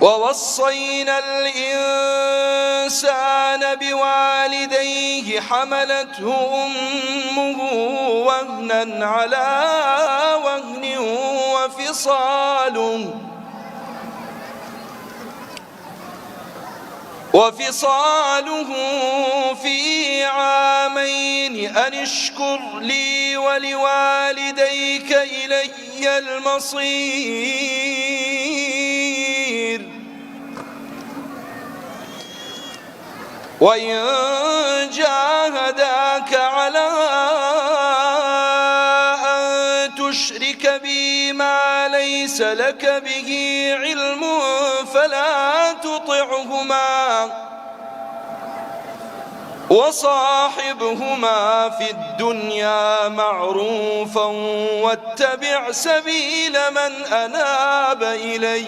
ووصينا الإنسان بوالديه حملته أمه وهنا على وهن وفصاله في عامين أن اشكر لي ولوالديك إلي المصير وإن جاهداك على أن تشرك بي ما ليس لك به علم فلا تطعهما وصاحبهما في الدنيا معروفا واتبع سبيل من أناب إلي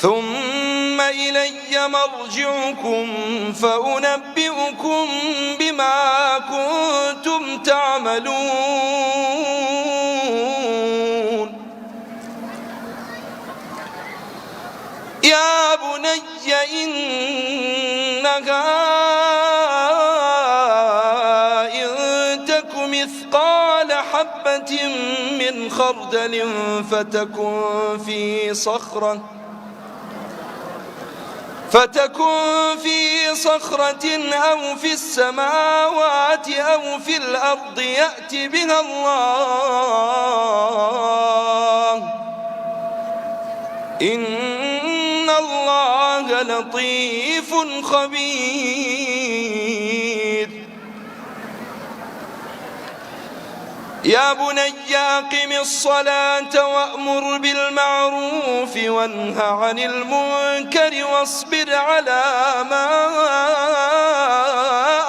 ثم إلي مرجعكم فأنبئكم بما كنتم تعملون يا بني إنها إن تك مثقال حبة من خردل فتكن في صخرة أو في السماوات أو في الأرض يأت بها الله إن الله لطيف خبير يا بني أقم الصلاة وأمر بالمعروف وانه عن المنكر واصبر على ما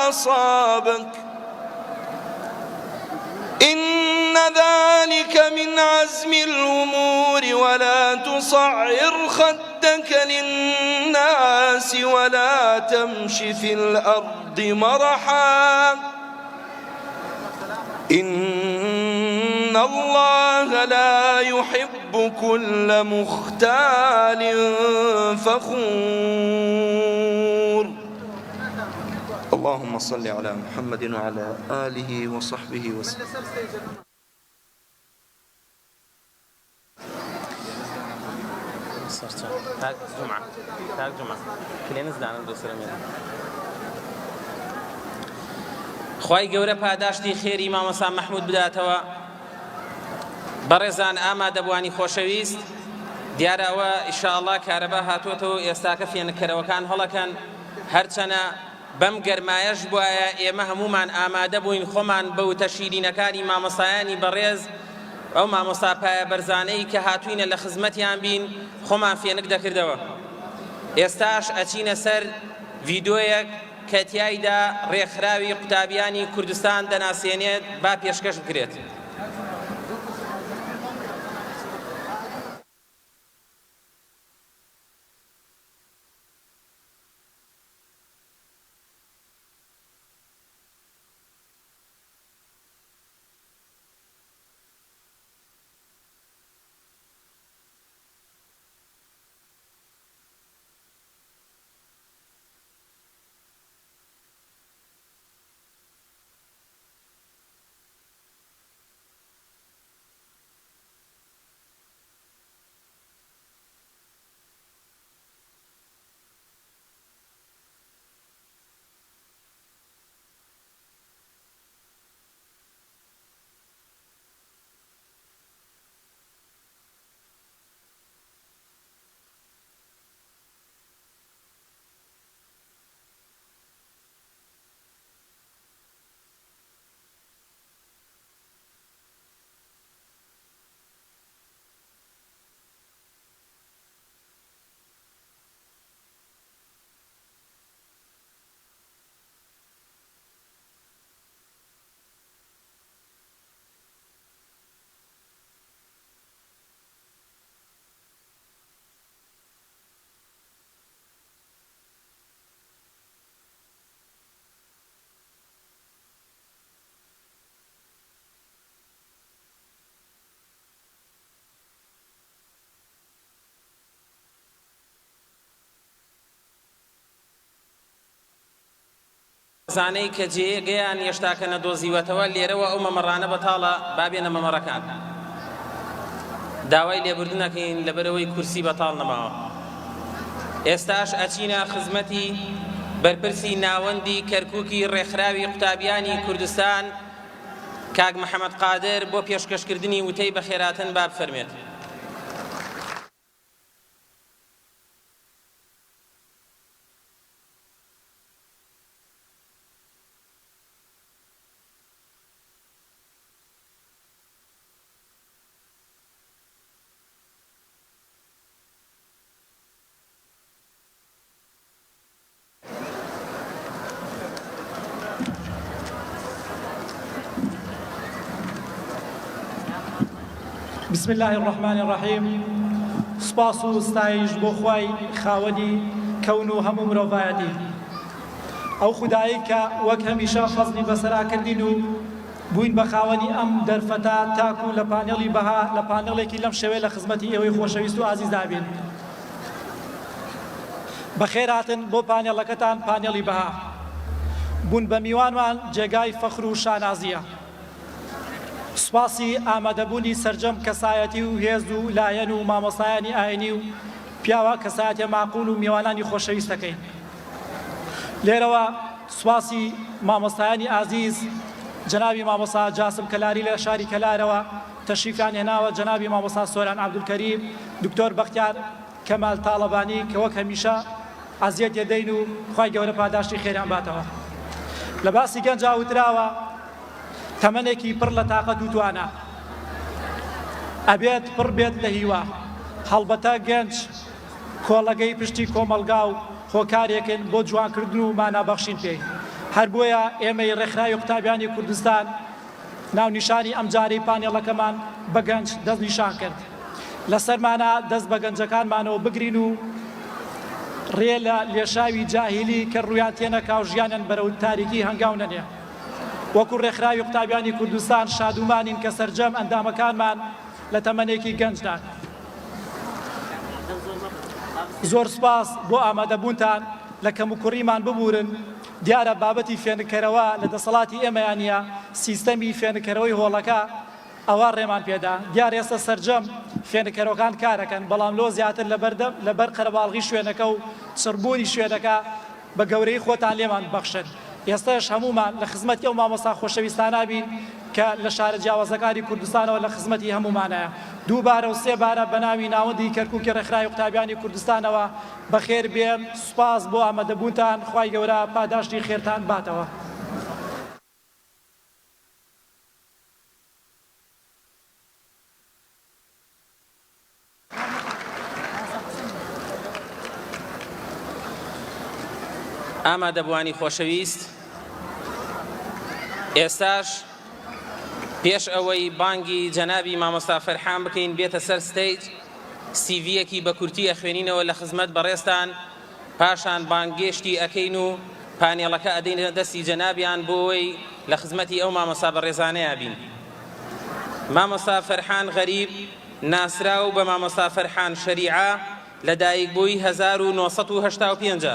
أصابك إن ذلك من عزم الأمور ولا تصعر خدك للناس ولا تمش في الأرض مرحا إن الله لا يحب كل مختال فخور اللهم صل على محمد وعلى آله وصحبه وسلم تاك جمعة كلينز دانا دوسرمين خوای گەورە پاداشتی خێری مامۆستا مەحموود بداتەوە بەڕێزان ئامادەبوانی خۆشەویست دیارە ئەوە ئینشاءالله کارەبا هاتوۆتەوە ئێستاکە فێنکەرەوەکان هەڵەکەن هەرچەنە بەم گەرمایەش بووایە ئێمە هەمومان ئامادە بووین خۆمان بە وتە شیرینەکانی مامۆستایانی بەڕێز ئەو مامۆستا پایە بەرزانەی کە هاتوینە لە خزمەتیان بین خۆمان فێنک دەکردەوە ئێستاش ئەچینە سەر ڤیدۆیەک کە تیایدا ڕێکخراوی قوتابیانی کوردستان دەناسێنێت با پێشکەش بکرێت زانەی کە جێگەیان هێشتاکە نەدۆزیوەتەوە لێرەوە ئەو مەمەڕانە بەتاڵە بابێنە مەمەڕەکان داوای لێبوردنەکەین لەبەرەوەی کورسی بەتاڵ نەماوە. ئێستاش ئەچینە خزمەتی بەرپرسی ناوەندی کەرکووکی ڕێکخراوی قوتابیانی کوردستان کاک محەممەد قادر بۆ پێشکەشکردنی وتەی بەخێراتن با بفەرمێت. بسم الله الرحمن الرحيم. سپاس و ستایش بۆ خوای خاوەنی کەون و هەموو مرۆڤایەتی، ئەو خودایی کە وەک هەمیشە فەزلی بەسەرا کردین و بووین بە خاوەنی ئەم دەرفەتە تاکو لە پانێڵی بەها لە پانێڵێکی لەم شێوەیە لە خزمەتی ئێوەی خۆشەویست و ئازیز دابین. بەخێر هاتن بۆ پانێڵەکەتان پانێڵی بەها. بوون بە میوانمان جێگای فەخر و شانازیە. سوپاسی ئامادەبوونی سەرجەم کەسایەتی و هێز و لایەن و مامۆستایانی ئاینی و پیاوە کەسایەتە ماقول و میوانانی خۆشەویستەکەین. لێرەوە سوپاسی مامۆستایانی ئازیز جەنابی مامۆستا جاسم کەلاری لە شاری کەلارەوە تەشریفیان هێناوە، جەنابی مامۆستا سۆران عەبدولکەریم، دکتۆر بەختیار کەمال تاڵەبانی کە وەک هەمیشە ئەزیەت دێدەین و خوای گەورە پاداشتی خێریان باتەوە. لە باسی گەنج وتراوە تەمەنێکی پڕ لە تاقەت و توانە ئەبێت پڕ بێت لە هیوا. هەڵبەتە گەنج کۆڵەگەی پشتی کۆمەلگا و هۆکارێکن بۆ جوانکردن و مانابەخشین پێی. هەر بۆیە ئێمەی ڕێکخراوی قوتابیانی کوردستان ناونیشانی ئەم جارەی پانێڵەکەمان بە گەنج دەست نیشان کرد. لەسەرمانە دەست بە گەنجەکانمانەوە بگرین و ڕێ لە لێشاوی جاهیلی کە ڕویان تێنەکا و ژیانیان بەرەو تاریکی هەنگاو نەنێ. وەکو ڕێکخراوی قوتابیانی کوردستان شادومانین کە سەرجەم ئەندامەکانمان لە تەمەنێکی گەنجدان. زۆر سپاس بۆ ئامادەبوونتان لە کەم و کوڕیمان ببورن. دیارە بابەتی فێنکەرەوە لە دەسەڵاتی ئێمەیانە سیستەمی فێنکەرەوەی هۆڵەکە ئەوە ڕێمان پێدا. دیار ئێستا سەرجەم فێنکەرەوەکان کارەکەن، بەڵام لۆ زیاتر لەبەر قەرەباڵغی شوێنەکە و چڕبوونی شوێنەکە بە گەورەی خۆتان لێمان بەخشن. ئێستاش هەمومان لە خزمەتی ئەو مامۆستا خۆشەویستانە بین کە لە شارە جیاوازەکانی کوردستانەوە لە خزمەتی هەمومانەیە. دووبارە و سێبارە بە ناوی ناوەندی کەرکووکی ڕێکخراوی قوتابیانی کوردستانەوە بەخێر بێن. سوپاس بۆ ئامادەبوونتان، خوای گەورە پاداشتی خێرتان باتەوە. ئامادەبوانی خۆشەویست، ئێستاش پێش ئەوەی بانگی جەنابی مامۆستا فەرحان بکەین بێتە سەر ستەیج، سیڤیەکی بە کورتی ئەخوێنینەوە لە خزمەت بەڕێستان، پاشان بانگێشتی ئەکەین و پانێڵەکە ئەدەینە دەستی جەنابیان بۆ ئەوەی لە خزمەتی ئەو مامۆستا بەڕێزانەیە بین. مامۆستا فەرحان غەریب ناسرا و بە مامۆستا فەرحان شەریعە لە دایکبووی 1985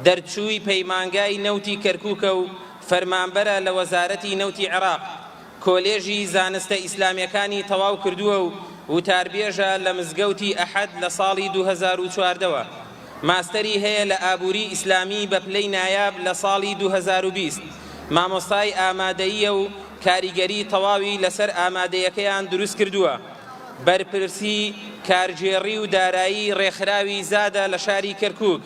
دەرچووی پەیمانگای نەوتی کەرکووکە و فەرمانبەرە لە وەزارەتی نەوتی عێراق. کۆلێژی زانستە ئیسلامیەکانی تەواو کردووە و وتاربێژە لە مزگەوتی ئەحەد لە ساڵی 2014ەوە. ماستەری هەیە لە ئابووری ئیسلامی بە پلەی نایاب لە ساڵی 2020. مامۆستای ئامادەییە و کاریگەری تەواوی لەسەر ئامادەیەکەیان دروست کردووە. بەرپرسی کارژێڕی و دارایی ڕێکخراوی زادە لە شاری کەرکووک.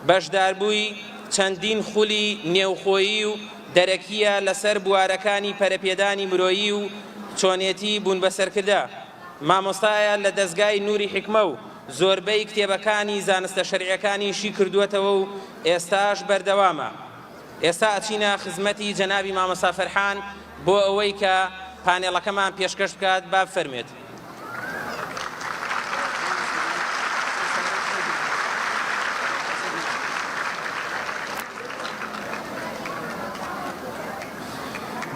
بەشداربووی چەندین خولی نێوخۆیی و دەرەکیە لەسەر بوارەکانی پەرەپێدانی مرۆیی و چۆنێتی بوون بەسەرکردا. مامۆستایە لە دەستگای نووری حکمە و زۆربەی کتێبەکانی زانستە شەرعیەکانیشی کردووەتەوە و ئێستاش بەردەوامە. ئێستا ئەچینە خزمەتی جەنابی مامۆستا فەرحان بۆ ئەوەی کە پانێڵەکەمان پێشکەش بکات با بفەرمێت.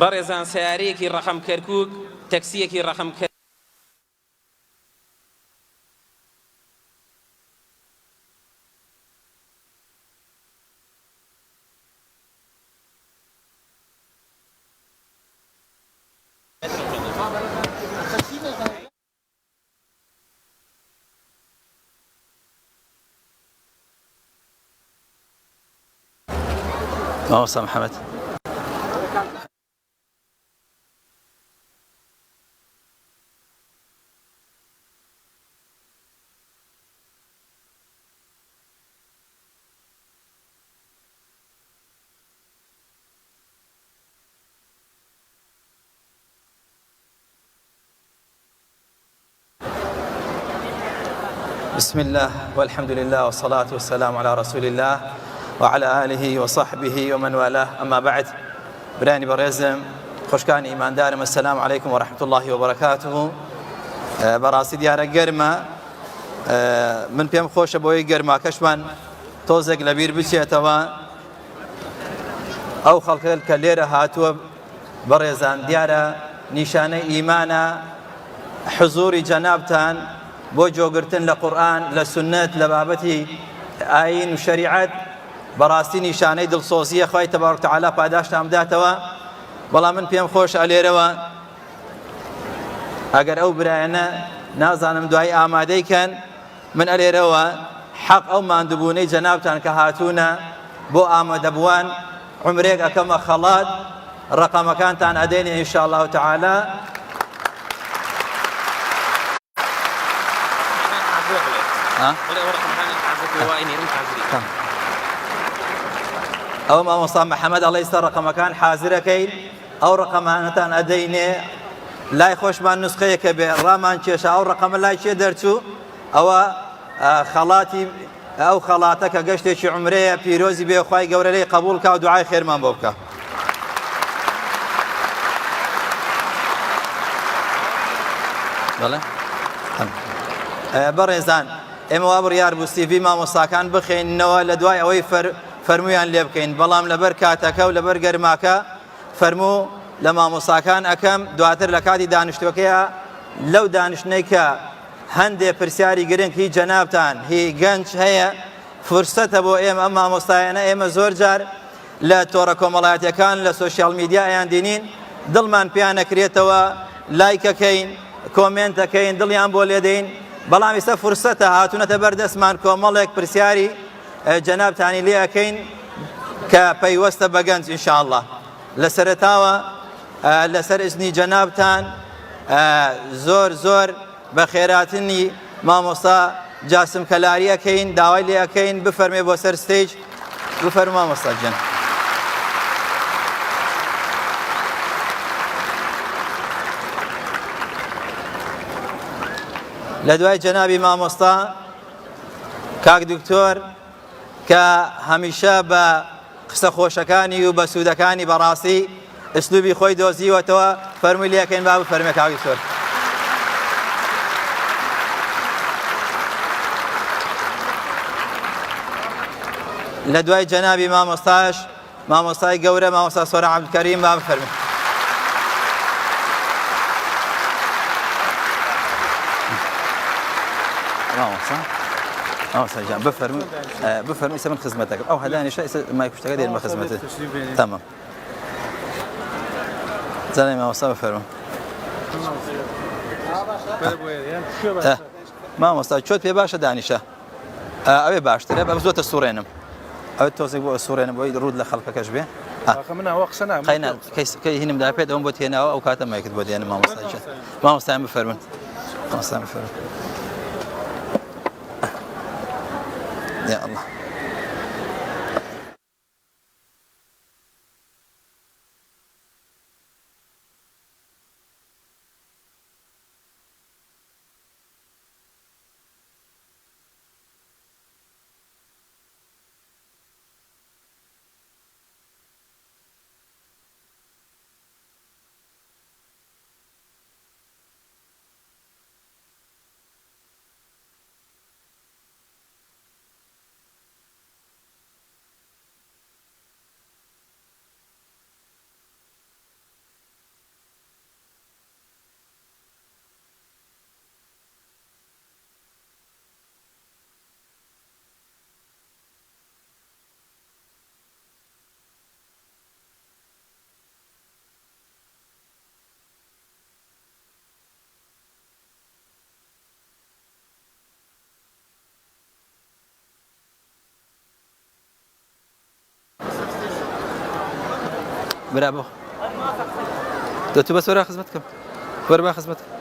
بەڕێزان، سیارەیەکی ڕەقەم کەرکووک، تەکسیەکی ڕەقەم مامۆستا محەممەد. بسم الله والحمد لله والصلاة والسلام على رسول الله وعلى آله وصحبه ومن والاه. أما بعد، براني بريزم خوشكان إيمان دارم، السلام عليكم ورحمة الله وبركاته. براسي ديارة قرمة من بيم خوش بوي قرمة كشمان توزق لبير بشيتوا أو خلق الكليرة هاتوا بريزان ديارة نشانة إيمانا حضور جنابتان بۆ جۆگرتن لە قورئان لە سنت لە بابەتی ئاین و شەریعەت بەڕاستی نیشانەی دڵسۆزیە خوای تەبارەک وتەعالا پاداشتان بداتەوە. بەڵام من پێم خۆش ئەلێرەوە ئەگەر ئەو برایانە نازانم دوای ئامادەیکەن، من ئەلێرەوە حەق ئەو ماندووبوونەی جەنابتان کە هاتوونە بۆ ئامادەبووان عومرێک ئەکەمە خەڵات، ڕقەمەکانتان ئەدەینێ ئینشاء الله تعالا. ئەو مامۆستا محەممەد ئەڵێ ئێستا ڕقەمەکان حازرەکەین، ئەو ڕقەمانەتان ئەدەینێ لای خۆشمان نوسخەیەکە بێ ڕامان کێشە ئەو ڕقەمە لای چێ دەرچوو، ئەوە خەڵاتی ئەو خەڵاتە کە گەشتێکی عومرەیە پیرۆزی بێ، خوای گەورە لێی قبوڵ کا و دوعای خێرمان بۆ بکە. بەڕێزان، ئێمە وا بڕیار بوو سیڤی مامۆستاکان بخێننەوە لە دوای ئەوەی فەرموویان لێ بکەین، بەڵام لەبەر کاتەکە و لەبەر گەرماکە فەرموو لە مامۆستاکان ئەەکەم دواتر لە کاتی دانیشتوەکەیە لەو دانیشتنەی کە هەندێک پرسیاری گرنگ هی جەنابتان هی گەنج هەیە، فرسەتە بۆ ئێمە ئەم مامۆستایانە. ئێمە زۆر جار لە تۆڕە کۆمەڵایەتیەکان لە سۆشیال میدیا ئەیان دینین، دڵمان پێیان نەکرێتەوە لایکەکەین، کۆمێنتەکەین، دڵیان بۆ لێدەین، بەڵام ئێستا فرسەتە هاتوونەتە بەردەستمان کۆمەڵێک پرسیاری جەنابتانی لێ ئەەکەین کە پەیوەستە بە گەنج ئینشاء الله. لە سەرەتاوە لەسەر ئیزنی جەنابتان زۆر زۆر بە خێراتنی مامۆستا جاسم کەلاری ئەەکەین، داوای لێ ئەەکەین بفەرمێ بۆ سەر ستێج. بفەرموو مامۆستا گیان. لە دوای جەنابی مامۆستا کاک دکتۆر کە هەمیشە بە قسە خۆشەکانی و بە سوودەکانی بەڕاستی ئسلوبی خۆی دۆزیوەتەوە، فەرمووی لێ ئەەکەین با بفەرمێ کاک دکتۆر. لە دوای جەنابی مامۆستاش مامۆستای گەورە مامۆستا سۆرە عەبدولکەریم با بفەرمێ. مامۆستا جان بفەرمووی ئێستا من خزمەتەکەم. ئەو هەدانیشە ئێستا مای کوشتەکە دێن بە خزمەتت. تەمام. جانەی مامۆستا بفەرموو. مامۆستا چۆت پێ باشە دانیشە؟ ئەوێ باشترە، بە زۆتە سوڕێنم. ئەوێت تۆزێک بۆ سوڕێنم بۆی ڕوود لە خەڵکەکەش بێ. کەی هینمدا پێت ئەوم بۆ تێناوە ئەو کاتە مایکت بۆ دێنم. مامۆستا جان مامۆستایان بفەرمون. مامۆستایان بفەرمون. يا الله. برابو تو بس ورا خدمتكم ورا خدمتكم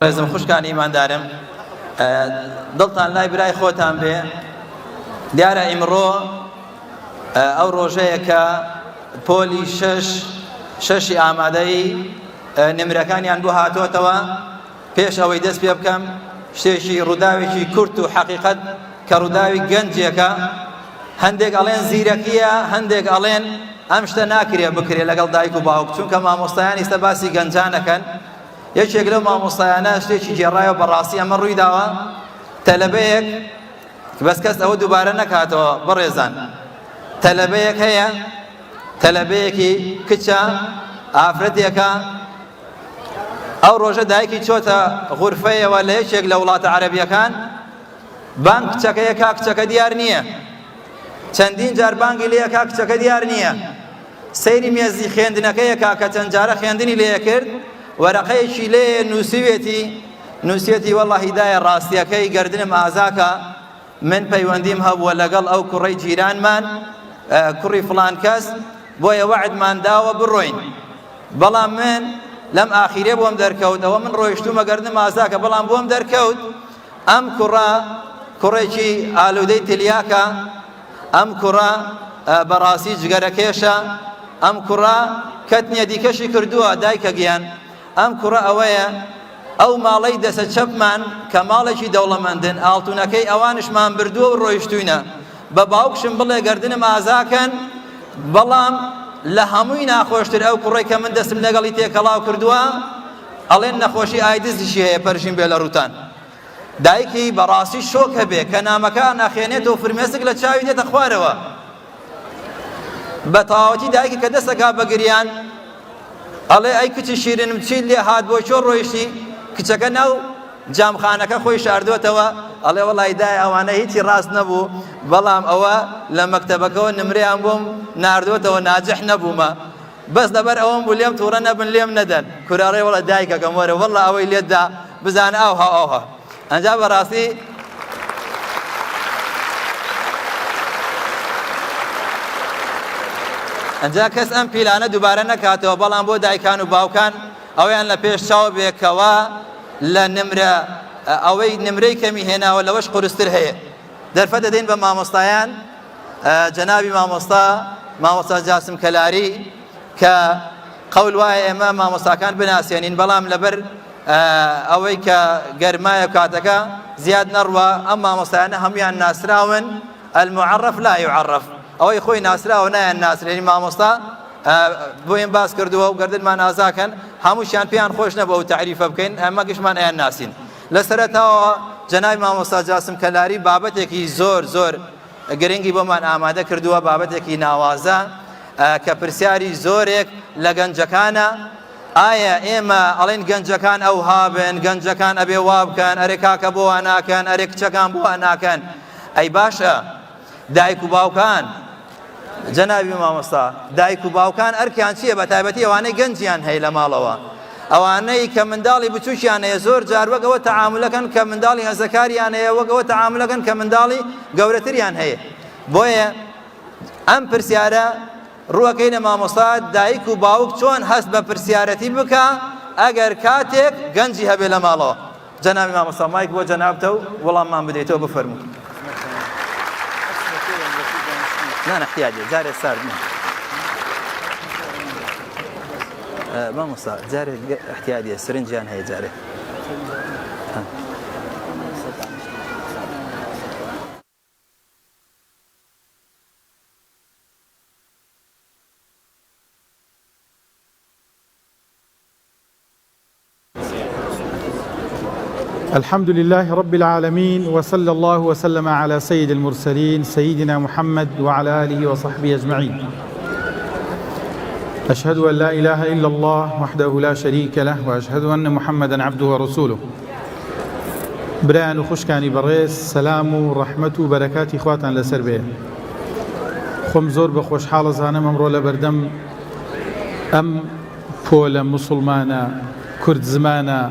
ڕێزم خوشکان ئیماندارم دڵتان لای برای خۆتان بێ دیارە ئیمڕۆ ئەو ڕۆژەیە کە پۆلی شەشی ئامادەی نمرەکانیان بۆ هاتوۆتەوە پێش ئەوەی دەست پێ بکەم شتێکی ڕووداوێکی کورت و حەقیقەت کە ڕووداوی گەنجێکە هەندێک ئەڵێن زیرەکیە هەندێک ئەڵێن ئەم شتە ناکرێ بکرێ لەگەڵ دایک و باوک چونکە مامۆستایان ئێستا باسی گەنجانەکەن یەکێک لەو مامۆستایانە شتێکی گێڕایەوە بەڕاستی ئەمە ڕووی داوە تەلەبەیەک بەس کەس ئەوە دووبارە نەکاتەوە بەڕێزان تەلەبەیەک هەیە تەلەبەیەکی کچە ئافرەتێکە ئەو ڕۆژە دایکی چۆتە غورفەیەوە لە یەکێک لە وڵاتە عەرەبیەکان بانگ کچەکەیە کا کچەکە دیار نییە چەندین جار بانگی لێ کا کچەکە دیار نییە سەیری مێزی خوێندنەکەیەکە کە چەند جارە خوێندنی لێ کرد وەرەقەیەکی لێ نووسێتی وەڵڵا هیدایە ڕاستیەکەی گەردنم ئازاکە من پەیوەندیم هەبووە لەگەڵ ئەو کوڕەی جیرانمان کوڕی فڵان کەس بۆیە وەعدمان داوە بڕۆین بەڵام من لەم ئاخیرێ بۆم دەرکەوت ئەوە من ڕۆیشتومە گەردنم ئازاکە بەڵام بۆم دەرکەوت ئەم کوڕێکی ئالوودەی تلیاکە ئەم کوڕە بەڕاستی جگەرەکێشە ئەم کوڕە کەتنیە دیکەشی کردووە دایکە گیان ئەم کوڕە ئەوەیە ئەو ماڵەی دەسە چەپمان کە ماڵێکی دەوڵەمەندن ئاڵتونەکەی ئەوانشمان بردووە و ڕۆیشتوینە بە باوکشم بڵێ گەردنم ئازاکەن بەڵام لە هەمووی ناخۆشتر ئەو کوڕی کە من دەستم لەگەڵی تێکەڵاو کردووە ئەڵێن نەخۆشی ئایدزیشی هەیە پەرژین بێ لە ڕووتان دایکی بەڕاستی شۆک هەبێ کە نامەکە ناخێنێتەوە فرمێسک لە چاوی دێتە خوارەوە بە تەواوەتی دایکی کە دەستەکا بە گریان ئەڵێ ئەی کچی شیرینم چیت لێ هات بۆ چۆن ڕۆیشتی کچەکە ناو جامخانەکە خۆی شاردوێتەوە ئەڵێ وەڵای دای ئەوانە هیچی ڕاست نەبوو بەڵام ئەوە لە مەکتەبەکەەوە نمرەیان بۆم ناردوێتەوە ناجح نەبوومە بەس لەبەر ئەوەم بوو لێم تووڕە نەبن لێم نەدەن کوراڕێ وەڵە دایکەکەم وەرە وەڵە ئەوەی لێتدا بزانە ئەوها ئەنجا بەڕاستی ئەنجا کەس ئەم پیلانە دووبارە نەکاتەوە بەڵام بۆ دایکان و باوکان ئەویان لە پێش چاو بێکەوە لە نمرە ئەوەی نمرەی کەمی هێناوە لەوەش قورستر هەیە دەرفەت دەدەین بە مامۆستایان جەنابی مامۆستا جاسم کەلاری کە قەول وایە ئێمە مامۆستاکان بناسیێنین بەڵام لەبەر ئەوەی کە گەرمایە کاتەکە زیاد نەڕوە ئەم مامۆستایانە هەمویان ناسراون المعرف لا يعرف ئەوەی خۆی ناسراوە نایان ناسرێنی مامۆستا بۆیان باس کردووە و گەردنمان ئازاکەن هەمووشیان پێیان خۆش نەبووە و تعریفە بکەین ئەمە گشتمان ئەیان ناسین لە سەرەتاوە جەنابی مامۆستا جاسم کەلاری بابەتێکی زۆر گرنگی بۆمان ئامادە کردووە بابەتێکی ناوازە کە پرسیاری زۆرێک لە گەنجەکانە ئایا ئێمە ئەڵێن گەنجەکان ئەو هابن گەنجەکان ئەبێ وا بکەن ئەرێ کاکە بۆ وا ناکەن ئەرێ کچەکان بۆ وا ناکەن ئەی باشە دایک و باوکان جەنابی مامۆستا دایک و باوکان ئەرکیان چییە بە تایبەتی ئەوانەی گەنجیان هەیە لە ماڵەوە ئەوانەی کە منداڵی بچووکیان هەیە زۆر جار وەکەوە تەعاملەکەن کە منداڵی هەزەکاریان هەیە وەکەوە تەعاملەکەن کە منداڵی گەورەتریان هەیە بۆیە ئەم پرسیارە ڕووەکەینە مامۆستا دایک و باوک چۆن هەست بە پرسیارەتی بکە ئەگەر کاتێک گەنجی هەبێ لە ماڵەوە جەنابی مامۆستا مایک بۆ جەنابتە و وەڵاممان بدەیتەوە بفەرموو لا احتياجي جاري صار ما مصار جاري احتياجي سرنجان هي جاري الحمد لله رب العالمين وصلى الله وسلم على سيد المرسلين سيدنا محمد وعلى آله وصحبه أجمعين. أشهد أن لا إله إلا الله وحده لا شريك له وأشهد أن محمدا عبده ورسوله. برایان و خوشکانی بەڕێز سەلام و ڕەحمەت و بەرەکاتی خواتان لەسەر بێ. خۆم زۆر بە خۆشحاڵ ئەزانم ئەمڕۆ لە بەردەم ئەم پۆلە موسڵمانە کورد زمانە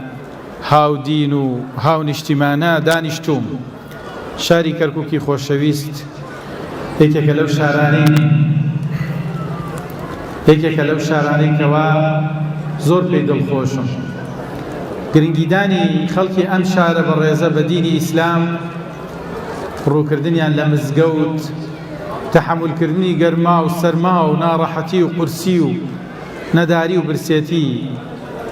هاودین و هاونیشتیمانە دانیشتوم. شاری کەرکووکی خۆشەویست یەکێکە لەو شارانەی کەوا زۆر پێی دڵخۆشم. گرنگیدانی خەڵکی ئەم شارە بە ڕێزە بە دینی ئیسلام، ڕووکردنیان لە مزگەوت، تەحملکردنی گەرما و سەرما و ناڕەحەتی و قورسی و نەداری و برسێتی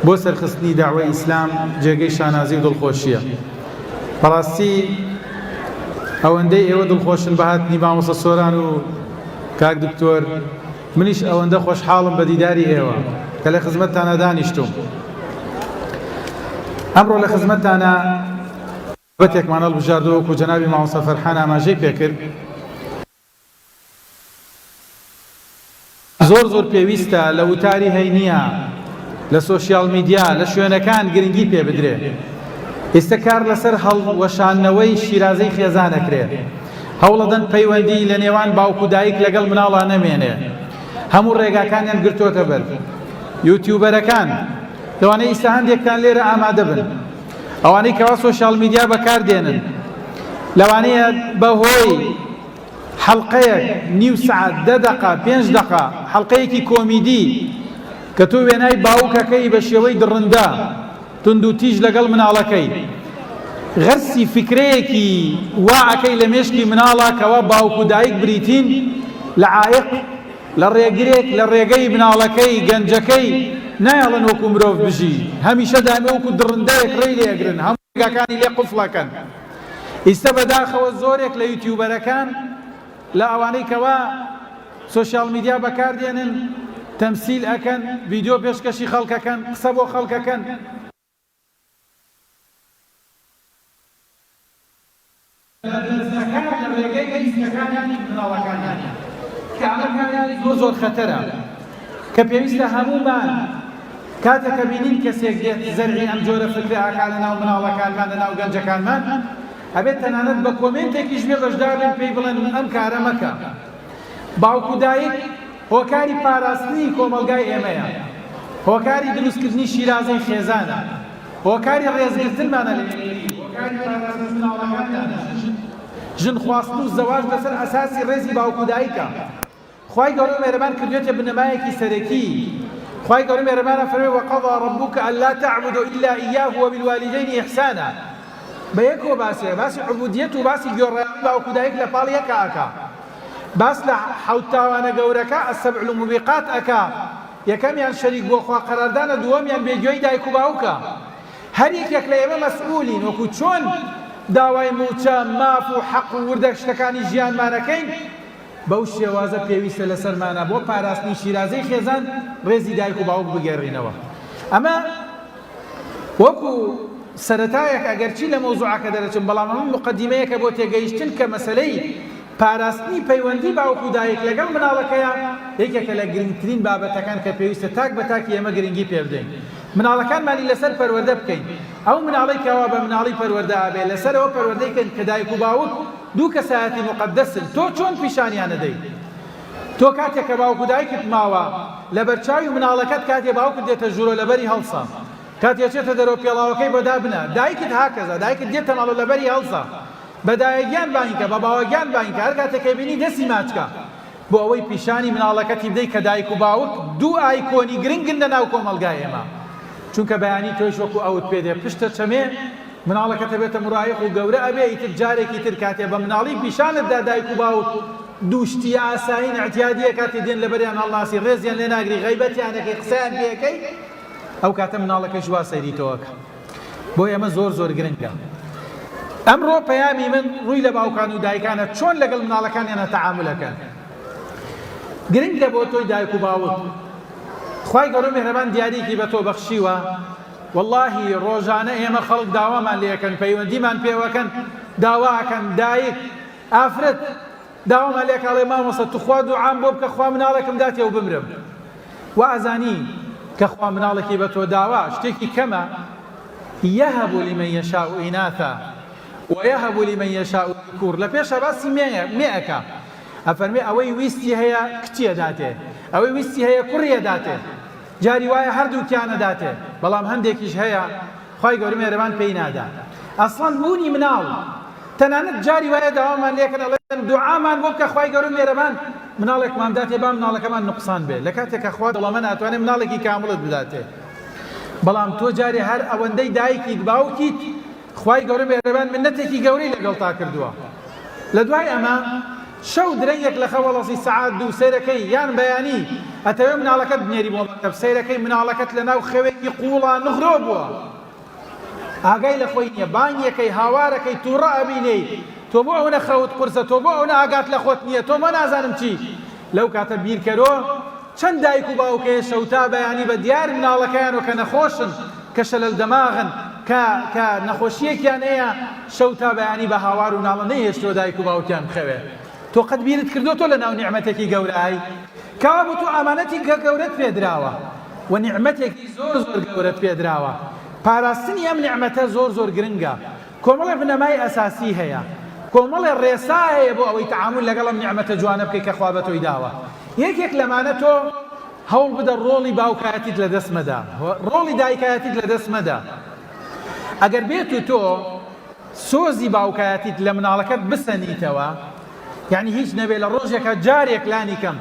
بۆ سەرخستنی داوای ئیسلام جێگەی شانازی و دڵخۆشیە. بەڕاستی ئەوەندەی ئێوە دڵخۆشن بە هاتنی مامۆستا سۆران و کاک دکتۆر، منیش ئەوەندە خۆشحاڵم بە دیداری ئێوە کە لە خزمەتتانە دانیشتوم. ئەمڕۆ لە خزمەتتانە بەتێکمان هەڵبژاردووە وەکو جەنابی مامۆستا فەرحان ئاماژەی پێکرد. زۆر پێویستە لە وتاری هەینیە، لە سۆشیال میدیا، لە شوێنەکان گرنگی پێ بدرێ. ئێستا کار لەسەر هەڵوەشاندنەوەی شیرازەی خێزان ئەکرێ. هەوڵەدەن پەیوەندی لە نێوان باوک و دایک لەگەڵ مناڵە نەمێنێ. هەموو ڕێگاکانیان گرتوۆتە بەر. یوتیوبەرەکان لەوانەیە ئیستا هەندێکتان لێرە ئامادە بن، ئەوانەی کەوا سۆشیال میدیا بەکاردێنن، لەوانەیە بەهۆی حەڵقەیەک نیو سەعات 10 دقە 5 دقە حەڵقەیەکی کۆمیدی کە تۆ وێنای باوکەکەی بە شێوەی دڕندە تند و تیژ لەگەڵ مناڵەکەی غەرسی فکرەیەکی واعەکەی لە مێشکی مناڵە کەوا باوک و دایک بریتین لە عایق لە ڕێگرێک لە ڕێگەی مناڵەکەی گەنجەکەی نایەڵەن وەکو مرۆڤ بژی، هەمیشە دامێ وەکو دڕندەیەک ڕێی لێگرن، هەموو ڕێگاکانی لێ قوفڵەکەن. ئیستا بەداخەوە زۆرێک لە یوتیوبەرەکان لە ئەوانەی کەوا سۆشیال میدیا بەکاردێنن تەمسیل ئەکەن، ڤیدیۆ پێشکەشی خەڵکەکەن، قسە بۆ خەڵکەکەن. زۆر خەتەرە کە پێویستە هەموومان کاتێکە بینین کەسێک دێت زەرعی ئەم جۆرە فکرە ئاکا لە ناو مناڵەکانمان لە ناو گەنجەکانمان، ئەبێت تەنانەت بە کۆمنتێکیش بێ بەشدار بن پێی بڵێن ئەم کارە مەکە. باوک و دایک هۆکاری پاراستنی کۆمەلگای ئێمەیە، هۆکاری دروستکردنی شیرازەی خێزانە، هۆکاری ڕێزگرتنمانە لە هۆکاری پاراستنی مناڵەکانمانە. ژن خواستن و زەواج لەسەر ئەساسی ڕێزی باوک و دایکە. خوای گەورە مێرەبان کردوێتە بنەمایەکی سەرەکی. خوای گەورە مێرەبانە فەرمێ وەقەضا رەبوکە ئەلا تەعبودوا ئیلا ئیاه وبالوالدین ئیحسانا. بە یەکەوە باسی عوبودیەت و باسی گۆڕایانی باوک و دایک لە پاڵ یەکە ئەکا. باس لە حەوت تاوانە گەورەکە ئەسەبع الموبقات ئەکا. یەکەمیان شەریک بۆ خوا قەراردانە، دووەمیان بێگوێی دایک و باوکە. هەر یەکێک لە ئێمە مەسئولین وەکو چۆن داوای موچە ماف و حەق و وردە شتەکانی ژیانمانەکەین، بەو شێوازە پێویستە لەسەرمانە بۆ پاراستنی شیرازەی خێزان ڕێزی دایک و باوک بگەڕینەوە. ئەمە وەکو سەرەتایەک ئەگەرچی لە مەوزوعەکە دەرەچم، بەڵام ئەمە مقەدیمەیەکە بۆ تێگەیشتن کە مەسەلەی پاراستنی پەیوەندی باوک و دایک لەگەڵ مناڵەکەیە یەکێکە لە گرنگترین بابەتەکان کە پێویستە تاک بە تاکی ئێمە گرنگی پێ بدەین. مناڵەکانمانی لەسەر پەروەردە بکەین. ئەو مناڵەی کەوا بە مناڵی پەروەردە ئابێ لەسەر ئەوە پەروەردەی کەن کە دایک و باوک دوو کەسایەتی مقەدەسن. تۆ چۆن پیشانیان نەدەی؟ تۆ کاتێک کە باوک و دایکت ماوە لە بەرچاوی مناڵەکەت کاتێ باوکت دێتە ژوورە لەبەری هەڵسە، کاتێ چێتە دەرەوە پێڵاوەکەی بۆدا بنە، دایکت هاکەزە، دایکت دێتە ماڵە لەبەری هەڵسە، بە دایەگیان بانیکە، بە باوەگیان بانیکە، هەر کاتێکە بینی دەستی ماچکە بۆ ئەوەی پیشانی مناڵەکەتی بدەی کە دایک و باوک دوو ئایکۆنی گرنگن لە ناو کۆمەلگای ئێمە. چونکە بەیانی تۆیش وەکو ئەوت پێ دێ پشتە چەمێ مناڵەکەتە بێتە مڕایق و گەورە ئەبێ ئیتر جارێکی تر کاتێ بە مناڵی پیشانتدا دایک و باوک دووشتی ئاساین اعتیادیە کاتی دێن لەبەریان هەڵناسی ڕێزیان لێ ناگری غەیبەتیانەکەی قسەیان پێەکەی، ئەو کاتە مناڵەکەش وا سەیریتەوەکە. بۆ ئێمە زۆر گرنگە. ئەمڕۆ پەیامی من ڕووی لە باوکان و دایکانە چۆن لەگەڵ مناڵەکانیانە تەعاملەکەن. گرنگە بۆ تۆی دایک و باوک. خوای گەورە مێهرەبان دیاریکی بە تۆ بەخشیوە واللهی ڕۆژانە ئێمە خەڵک داوامان لێەکەن پەیوەندیمان پێوەکەن داواکەن دایک ئافرەت داوامان لێکاڵێ مامۆستا توخوا دوعام بۆ بکە خوا مناڵێکم داتێ و بمرم و ئازانی کە خوا مناڵێکی بە تۆ داوا شتێکی کەمە يهب لمن يشاء إناثا ويهب لمن يشاء ذكور لبيش باسی مئەکە ئەفەرمێ ئەوەی ویستی هەیە کچیە داتێ ئەوەی ویستی هەیە کوڕیە داتێ جاری وایە هەردووکیانە داتێ بەڵام هەندێکیش هەیە خوای گەورە مێرەبان پێی نادا ئەسڵەن بوونی مناڵ تەنانەت جاری وایە داوامان لێکن ئەڵێن دوعامان بۆ بکە خوای گەورە مێرەبان مناڵێکمان داتێ با مناڵەکەمان نوقسان بێ لە کاتێکە خوا دەڵێ من ئەتوانێ مناڵێکی کامڵت بداتێ بەڵام تۆ جارێ هەر ئەوەندەی دایکیت باوکیت خوای گەورە مێرەبان منەتێکی گەورەی لەگەڵ تا کردووە لە دوای ئەمە شەو درەنگێک لە خەوەڵەسی سەعات دوو سەیرەکەی یان بەیانی ئەتەوێ مناڵەکەت بنێری بۆ مەکتەب سەیرەکەی مناڵەکەت لەناو خەوێکی قوڵا نغرۆ بووە ئاگای لە خۆی نییە بانگیەکەی هاوارەکەی تووڕە ئەبینەی تۆ بۆ ئەوە خەوت قورسە تۆ بۆ ئەوە ئاگات لە خۆت نییە تۆ مە نازانم چی لەو کاتە بیرکەرۆ چەند دایک و باوکەیە شەوتا بەیانی بە دیار مناڵەکەیان و کە نەخۆشن کە شەلەل دەماغن کە نەخۆشیەکیان هەیە شەوتا بەیانی بە هاوار و ناڵە نەهێشتۆ دایک و باوکیان بخەوێ تۆ قەت بیرت کردو تۆ لە ناو نیعمەتێکی گەورەی کاوا بۆ تۆ ئامانەتی کە گەورەت پێدراوە و نیعمەتێکی زۆر زۆر گەورەت پێدراوە پاراستنی ئەم نیعمەتە زۆر زۆر گرنگە کۆمەڵێ بنەمای ئەساسی هەیە کۆمەڵێ ڕێسا هەیە بۆ ئەوەی تەعامل لەگەڵ ئەم نیعمەتە جوانە بکەی کە خوا بە تۆی داوە یەکێک لەمانە تۆ هەوڵ بدە ڕۆڵی باوکایەتیت لە دەست مەدا ڕۆڵی دایکایەتیت لە دەست مەدا ئەگەر بێت و تۆ سۆزی باوکایەتیت لە مناڵەکەت بسەنیتەوە یعنی هیچ نەبێ لە ڕۆژێکە جارێک لانی کەم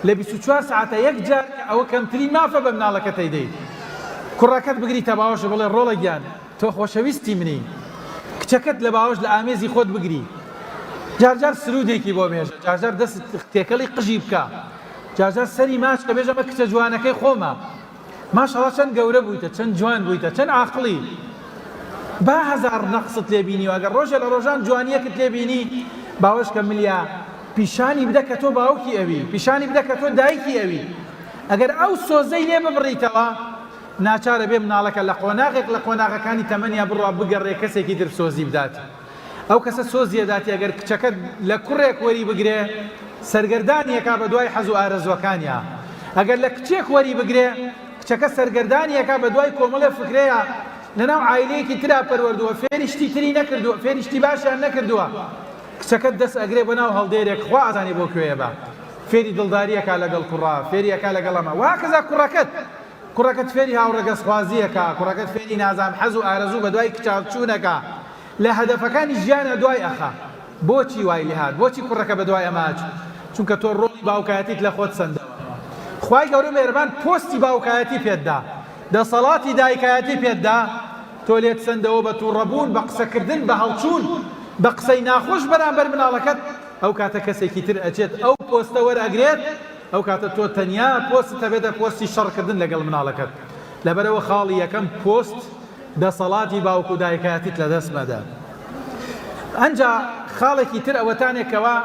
لە 24 ساعتە یەک جار ئەوە کەمترین مافە بە مناڵەکەتەی دەیت کوڕەکەت بگریتە باوەشە بڵێ ڕۆڵە گیان تۆ خۆشەویستی منی کچەکەت لە باوەش لە ئامێزی خۆت بگری جارجار سرودێکی بۆ مێژە جارجار دەست تێکەڵی قژی بکە جارجار سەری ماچ کە بێژە بە کچە جوانەکەی خۆمە ماشەڵڵا چەند گەورە بوویتە چەند جوان بوویتە چەند عاقڵی با هەزار نەقست لێبینی و ئەگەر ڕۆژە لە ڕۆژان جوانیەکت لێبینی باوەش کە ملیا پیشانی بدە کە تۆ باوکی ئەوی پیشانی بدە کە تۆ دایکی ئەوی ئەگەر ئەو سۆزەی لێ ببڕیتەوە ناچارە بێ مناڵەکە لە قۆناغێک لە قۆناغەکانی تەمەنیا بڕوا بگەڕێ کەسێکی تر سۆزی بدات ئەو کەسە سۆزیە داتی ئەگەر کچەکەت لە کوڕێک وەری بگرێ سەرگەردانیەکە بە دوای حەز و ئارەزوەکانیە ئەگەر لە کچێک وەری بگرێ کچەکە سەرگەردانیەکە بە دوای کۆمەڵێ فکرەیە لەناو عایلەیەکی ترا پەروەردووە فێری شتی تری نەکردووە فێری شتی باشیان نەکردووە کچەکەت دەست ئەگرێ بە ناو هەڵدێرێک خوا ئازانی بۆ کوێیە بە فێری دڵداریەکە لەگەڵ کوڕا فێریەکە لەگەڵ ئەمە واکەزا کوڕەکەت فێری هاوڕەگەسخوازیەکە کوڕەکەت فێری نازام حەز و ئارەزوو بە دوای کچاوچوونەکە لە هەدەفەکانی ژیانە دوای ئەخا بۆچی وای لێهات بۆچی کوڕەکە بە دوای ئەماچ چونکە تۆ ڕۆڵی باوکایەتیت لە خۆت سەندەوە خوای گەورە مێرەبان پۆستی باوکایەتی پێتدا دەسەڵاتی دایکایەتی پێتدا تۆ لێت سەندەوە بە تووڕەبوون بە قسەکردن بە هەڵچوون بە قسەی ناخۆش بەرامبەر مناڵەکەت ئەو کاتە کەسێکی تر ئەچێت ئەو پۆستە وەرئەگرێت ئەو کاتە تۆ تەنیا پۆستت هەبێتە پۆستی شەڕکردن لەگەڵ مناڵەکەت لەبەرەوە خاڵی یەکەم پۆست دەسەڵاتی باوک و دایکایەتیت لە دەست مەدە ئەنجا خاڵێکی تر ئەوەتانێکەوە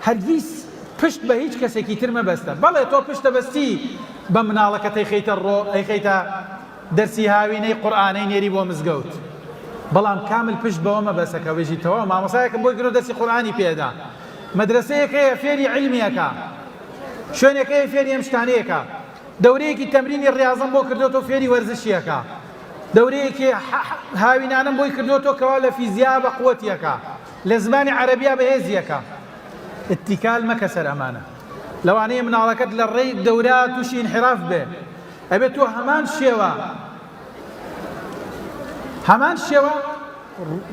هەرگیز پشت بە هیچ کەسێکی تر مەبەستە بەڵێ تۆ پشتە بەستی بە مناڵەکەتەی خەیتە ڕۆ ئەیخەیتە دەرسی هاوینەی قورئانەی نێری بۆ مزگەوت بەڵام کامل پشت بەوە مەبەستەکە بێژیتەوە مامۆسایەکم بۆی گرۆ دەرسی قورئانی پێدا مەدرسەیەکەیە فێری عیلمیەکە شوێنێکەیە فێری ئەم شتانەیەکە دەورەیەکی تەمرینی ڕیاضەم بۆ کردوتۆ فێری وەرزشیەکە دەورەیەکی هاوینانم بۆی کردوتۆ کەوا لە فیزیا بە قووەتیەکە لە زمانی عەرەبیا بەهێزیەکە اتیکال مەکە سەر ئەمانە لەوانەیە مناڵەکەت لە ڕێی دەورە تووشی انحراف بێ ئەبێت تۆ هەمان شێوە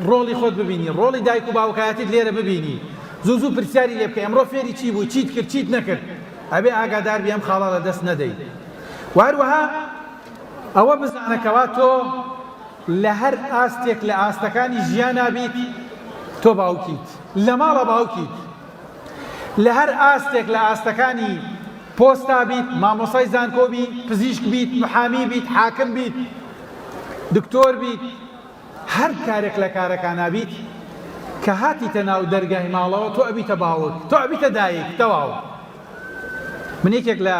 ڕۆڵی خۆت ببینی ڕۆڵی دایک و باوکایەتیت لێرە ببینی زوو پرسیاری لێ بکە ئەمڕۆ فێری چی بوو چیت کرد چیت نەکرد ئەبێ ئاگادار بێ ئەم خاڵە لە دەست نەدەیت وهروەها ئەوە بزانەکەوا تۆ لە هەر ئاستێک لە ئاستەکانی ژیانە بیت تۆ باوکیت لە ماڵە باوکیت لە هەر ئاستێک لە ئاستەکانی پۆستا بیت مامۆسای زانکۆ بیت پزیشک بیت محامی بیت حاکم بیت دکتۆر بیت هەر کارێک لە کارەکانە بیت کە هاتیتە ناو دەرگای ماڵەوە تۆ ئەبیتە باوک تۆ ئەبیتە دایک تەواو من یەکێک لە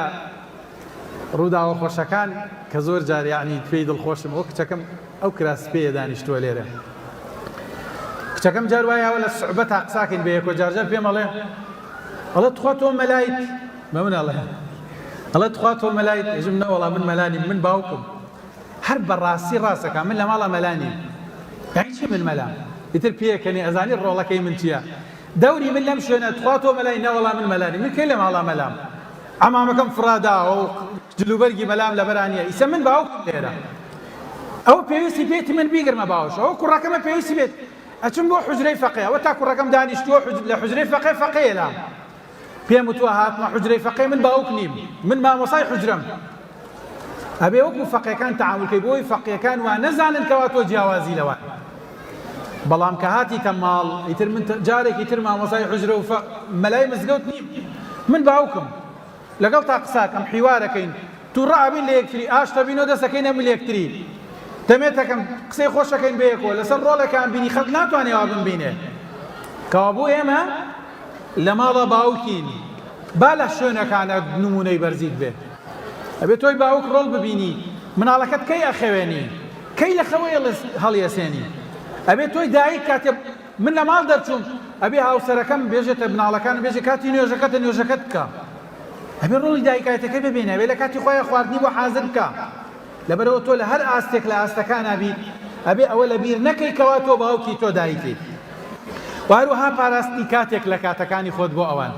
ڕووداوە خۆشەکان کە زۆر جار یعنی پێی دڵخۆشم ئەو کچەکەم ئەو کراسپەیە دانیشتووە لێرە کچەکەم جار وایەوە لە سوحبەت قساکەین بە یەکۆ جارجار پێم ئەڵێ ئەڵێ تخوا تۆ مەلایت بە من ئەڵێ تخوا تۆ مەلایت ئێژم نەوەڵا من مەلانی من باوکم هەر بەڕاستی ڕاستەکە من لە ماڵە مەلانی یعنی چی من مەلا ئیتر پێکەنی ئەزانی ڕۆڵەکەی من چییە دەوری من لەم شوێنە تخوا تۆ مەلای نەوەڵا من مەلانی من کەی لە ماڵە مەلام ئەمامەکەم فراداوە و جلوبەرگی مەلام لەبەرانیە ئیسە من باوکم لێرە ئەو پێویستی پێێتی من بیگرمە باوەش ئەو کوڕەکەمە پێویستی بێت ئەچم بۆ حوجرەی فەقێ ئەوە تا کوڕەکەم دانیشتووە لە حوجرەی فەقێ فەقێ لام پێم وتووە هاتمە حوجرەی فەقێ من باوک نیم من مامۆسای حوجرەم ئەبێ وەکو فەقێکان تەعامولکەی بۆی فەقیەکان وا نەزانن کەوا تۆ جیاوازی لەوە بەڵام کە هاتیتە ماڵ ئیتر من جارێکی تر مامۆسای حوجرە و مەلای مزگەوت نیم من باوکم لەگەڵ تا قساکەم حیوارەکەین تو ڕابین لە یەکتری ئاشتە بینەوە دەستەکەینە من لە یەکتری دەمێتەکەم قسەی خۆشەکەین بە یەکەوە لەسەر ڕۆڵەکان بینی خەڵک ناتوانێەوە بمبینێ کەوا بۆ ئێمە لە ماڵە باوکین با لە شوێنەکانە نمونەی بەرزیت بێت ئەبێ تۆی باوک ڕۆڵ ببینی مناڵەکەت کەی ئەخەوێنی کەی لە خەوەی هەڵیەسێنی ئەبێ تۆی دایک کاتێ من لە ماڵ دەرچووم ئەبێ هاوسەرەکەم بێژێتە مناڵەکان بێژێ کاتی نوێژەکەت بکە ئەبێ ڕۆڵی دایکایەتەکەی ببینە ئەبێ لە کاتی خۆیان خواردنی بۆ حازر بکە لەبەرەوە تۆ لە هەر ئاستێک لە ئاستەکانە بیت ئەبێ ئەوە لە بیر نەکەی کەوا تۆ باوکی تۆ دایکی واروها پاراستی کاتێک لە کاتەکانی خۆت بۆ ئەوان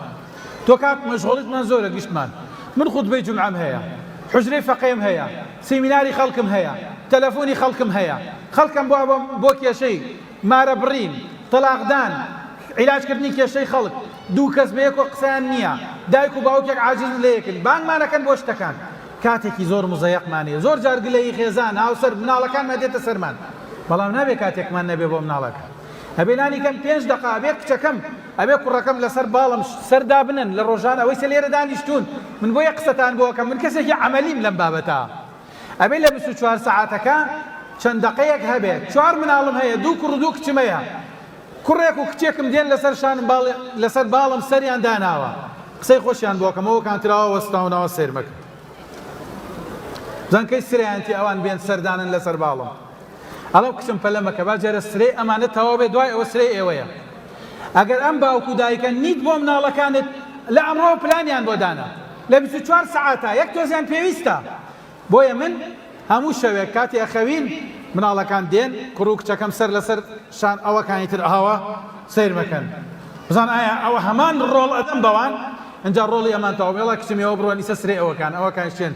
تۆ کات مەشغوڵیتمان زۆرە گشتمان من خوتبەی جومعەم هەیە حوجرەی فەقێم هەیە سیمیناری خەڵکم هەیە تەلەفۆنی خەڵکم هەیە خەڵکم بۆ کێشەی مارە بڕین تەلاقدان عیلاجکردنی کێشەی خەڵک دوو کەس بە یەکۆ قسەیان نییە دایک و باوکێک عاجز لە یەکن بانگمانەکەن بۆ شتەکان کاتێکی زۆر مزەیەقمانەیە زۆر جار گلەی خێزان هاوسەر مناڵەکانمان دێتە سەرمان بەڵام نابێت کاتێکمان نەبێ بۆ مناڵەکە ئەبێ نانی کەم 5 دقا ئەبێ کچەکەم ئەبێ کوڕەکەم لەسەر باڵم سەردا بنن لە ڕۆژان ئەوەی سە لێرە دانیشتون من بۆ یە قسەتان بۆکەم من کەسێکی عەمەلیم لەم بابەتە ئەبێ لە 24 سەعاتەکە چەند دقەیەک هەبێت 4 مناڵم هەیە 2 کوڕ و 2 کچم هەیە کوڕێک و کچێکم دێن لەسەر شانم لەسەر باڵم سەریان داناوە قسەی خۆشیان بۆکەم ئەوە کانتراوە وەستاونەوە سێرمەکە زانکەی سرەیانتی ئەوان بێن سەردانن لەسەر باڵم ئەڵەو کچم پەلەمەکە با جارە سرەی ئەمانە تەواو بێ دوای ئەوە سرەی ئێوەیە ئەگەر ئەم باوکو دایکە نیت بۆ مناڵەکانت لە ئەمڕۆ پلانیان بۆ دانا لە 24 سەعاتە یەک تۆزیان پێویستە بۆیە من هەموو شەوێک کاتی ئەخەوین مناڵەکان دێن کوڕ و کچەکەم سەر لەسەر شان ئەوەکانی تر ئاوا سیر مەکەن بزان ئایا ئەوە هەمان ڕۆڵ ئەدەم بەوان ئەنجا ڕۆڵی ئەمان تەواو بێڵە کچمیەوە بڕۆن ئیسە سرەی ئەوەکان شتێن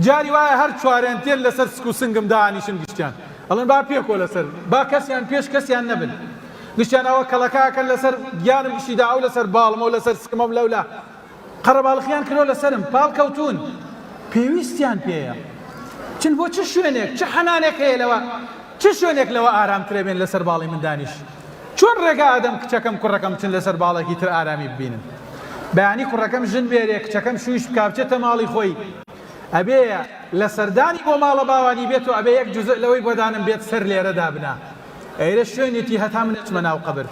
جاری وایە هەر چوارێن تێن لەسەر سک و سنگم دانیشن گشتیان ئەڵێن با پێکۆ لەسەر با کەسیان پێش کەسیان نەبن گشتیان ئەوە کەڵەکەکەن لەسەر گیانم گشتیدا ئەو لەسەر باڵمە و لەسەر سکمە و لەولا قەرەباڵخیان کردۆ لەسەرم پاڵ کەوتون پێویستیان پێیە چن بۆ چ شوێنێک چ حەنانێک هەیە لەوە چ شوێنێک لەوە ئارامترێ بێن لەسەر باڵی من دانیش چۆن ڕێگا ئادەم کچەکەم کوڕەکەم چن لەسەر باڵێکی تر ئارامی ببینن بەیانی کوڕەکەم ژن بێرێ کچەکەم شویش بکا بچێتە ماڵی خۆی ئەبێ لە سەردانی بۆ ماڵە باوانی بێت و ئەبێ یەک جوزء لەوەی بۆدانم بێت سەر لێرەدا بنا ئەیرە شوێنێتی هەتا من ئەچمە ناو قەبر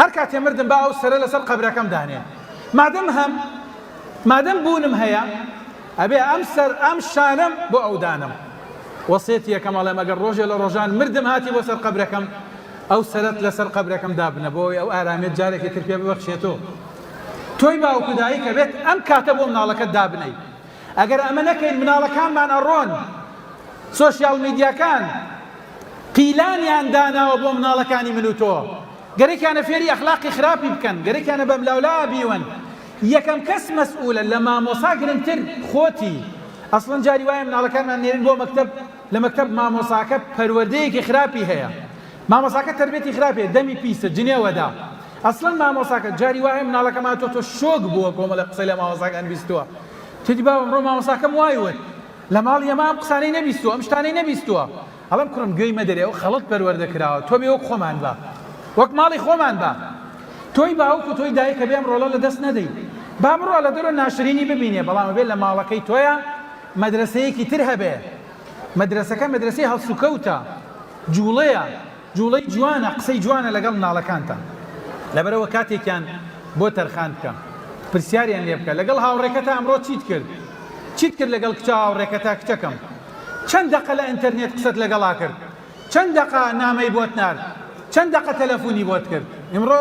هەر کاتێ مردم با ئەو سەرە لەسەر قەبرەکەم دانێ مادەم بوونم هەیە ئەبێ ئەم شانم بۆ ئەو دانم وەسیەتی یەکەم ئەڵێم ئەگەر ڕۆژێ لە ڕۆژان مردم هاتی بۆ سەر قەبرەکەم ئەو سەرەت لەسەر قەبرەکەم دابنە بۆی ئەو ئارامێت جارێکی تر پێ ببەخشێتەوە تۆی باوکو دایکە بێت ئەم کاتە بۆ مناڵەکەت دابنەی ئەگەر ئەمە نەکەین مناڵەکانمان ئەڕۆن سۆشیاڵ میدیاکان قیلانیان داناوە بۆ مناڵەکانی من و تۆ گەرەکیانە فێری ئەخلاقی خراپی بکەن گەرەکیانە بەم لاولا بیوەن یەکەم کەس مەسئولە لە مامۆسا گرنگتر خۆتی ئەسڵەن جاری وایە مناڵەکانمان نێرن بۆ مەکتەب لە مەکتەب مامۆساکە پەروەردەیەکی خراپی هەیە مامۆساکە تەربێتی خراپێ دەمی پیسە جنێوەدا ئەسڵەن مامۆساکە جاری وایە مناڵەکەمان تۆ شۆک بووە کۆمەڵە قسەی لە مامۆساکان بیستووە تێدی باوە ئەمڕۆ مامۆساکەم وایوت لە ماڵ ئێمە ئەم قسانەی نەبیستووە ئەم شتانەی نەبیستووە ئەڵەم کوڕم گوێی مەدەرێ ئەو خەڵەت پەروەردەکراوە تۆ بێ وەک خۆمان بە وەک ماڵی خۆمان بە تۆی باوک و تۆی دایکە بێ ئەمڕۆڵە لە دەست نەدەی با بڕۆ لە دەرۆ ناشرینی ببینێ بەڵام بێت لە ماڵەکەی تۆیە مەدرسەیەکی تر هەبێ مەدرسەکە مەدرسەی هەڵسوکەوتە جوڵەی جوانە قسەی جوانە لەگەڵ مناڵەکانتە لەبەرەوە کاتێکیان بۆ تەرخان بکە پرسیاریان لێ بکە لەگەڵ هاوڕێکەتە ئەمڕۆ چیت کرد چیت کرد لەگەڵ کچە هاوڕێکە تا کچەکەم چەند دەقە لە ئینتەرنێت قسەت لەگەڵا کرد چەند دەقە نامەی بۆت نارد چەند دەقە تەلەفۆنی بۆت کرد ئیمڕۆ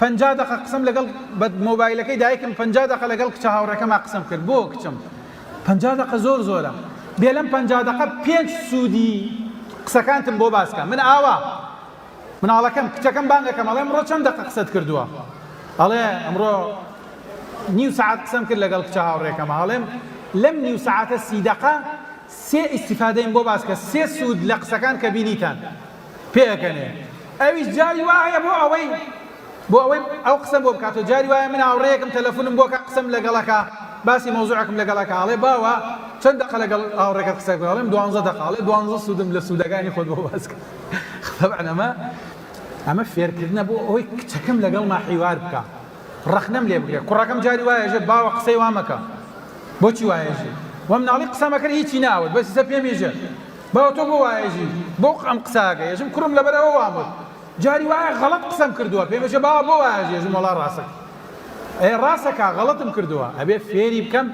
50 دقه قسم لەگەڵ بە مۆبایلەکەی دایکم 50 دقه لەگەڵ کچە هاوڕێکەما قسم کرد بۆ کچم 50 دقه زۆرە بێ لەم 50 دقه 5 سوودی قسەکانتم بۆ باسکە من ئاوا مناڵەکەم کچەکەم بانگەکەم ئەڵێ ئەمڕۆ چەند دقه قسەت کردووە ئەڵێ ئەمڕۆ نیو ساعت قسم کرد لەگەڵ کچە هاوڕێکەما ئەڵێم لەم نیو ساعتە 30 دقه سێ ئیستیفادەیم بۆ باسکە سێ سوود لە قسەکان کە بینیتان پێەکەنێ ئەویش جاری وایە بۆ ئەوەی ئەو قسم بۆ بکاتەوە جاری وایە من هاوڕێیەکم تەلەفۆنم بۆ کە قسەم لەگەڵەکە باسی مۆزوعەکەم لەگەڵەکە ئەڵێ باوە چەند دقە لەگەڵ هاوڕێکەت قسە کرد ئەڵێم 12 دقە ئەڵێ 12 سوودم لە سوودەکانی خۆت بۆ باس کرد طبعا ئەمە فێرکردنە بۆ ئەوەی کچەکەم لەگەڵ ما حیوار بکە ڕەخنەم لێ بگرێ کوڕەکەم جاری وایە ژێ باوە قسەی وا مەکە بۆچی وایەژی وە مناڵی قسەمەکرد هیچی ناوت بەس سە پێمێژە باوە تۆ بۆ وایەژی بۆ ئەم قساکە ێژم کوڕم لەبەرەوە وامت جاری وایە غەڵەت قسەم کردووە پێمەژە باوە بۆ وایەژی ێژم وەڵا ڕاستە ئەی ڕاستەکە غەڵەتم کردووە ئەبێ فێری بکەم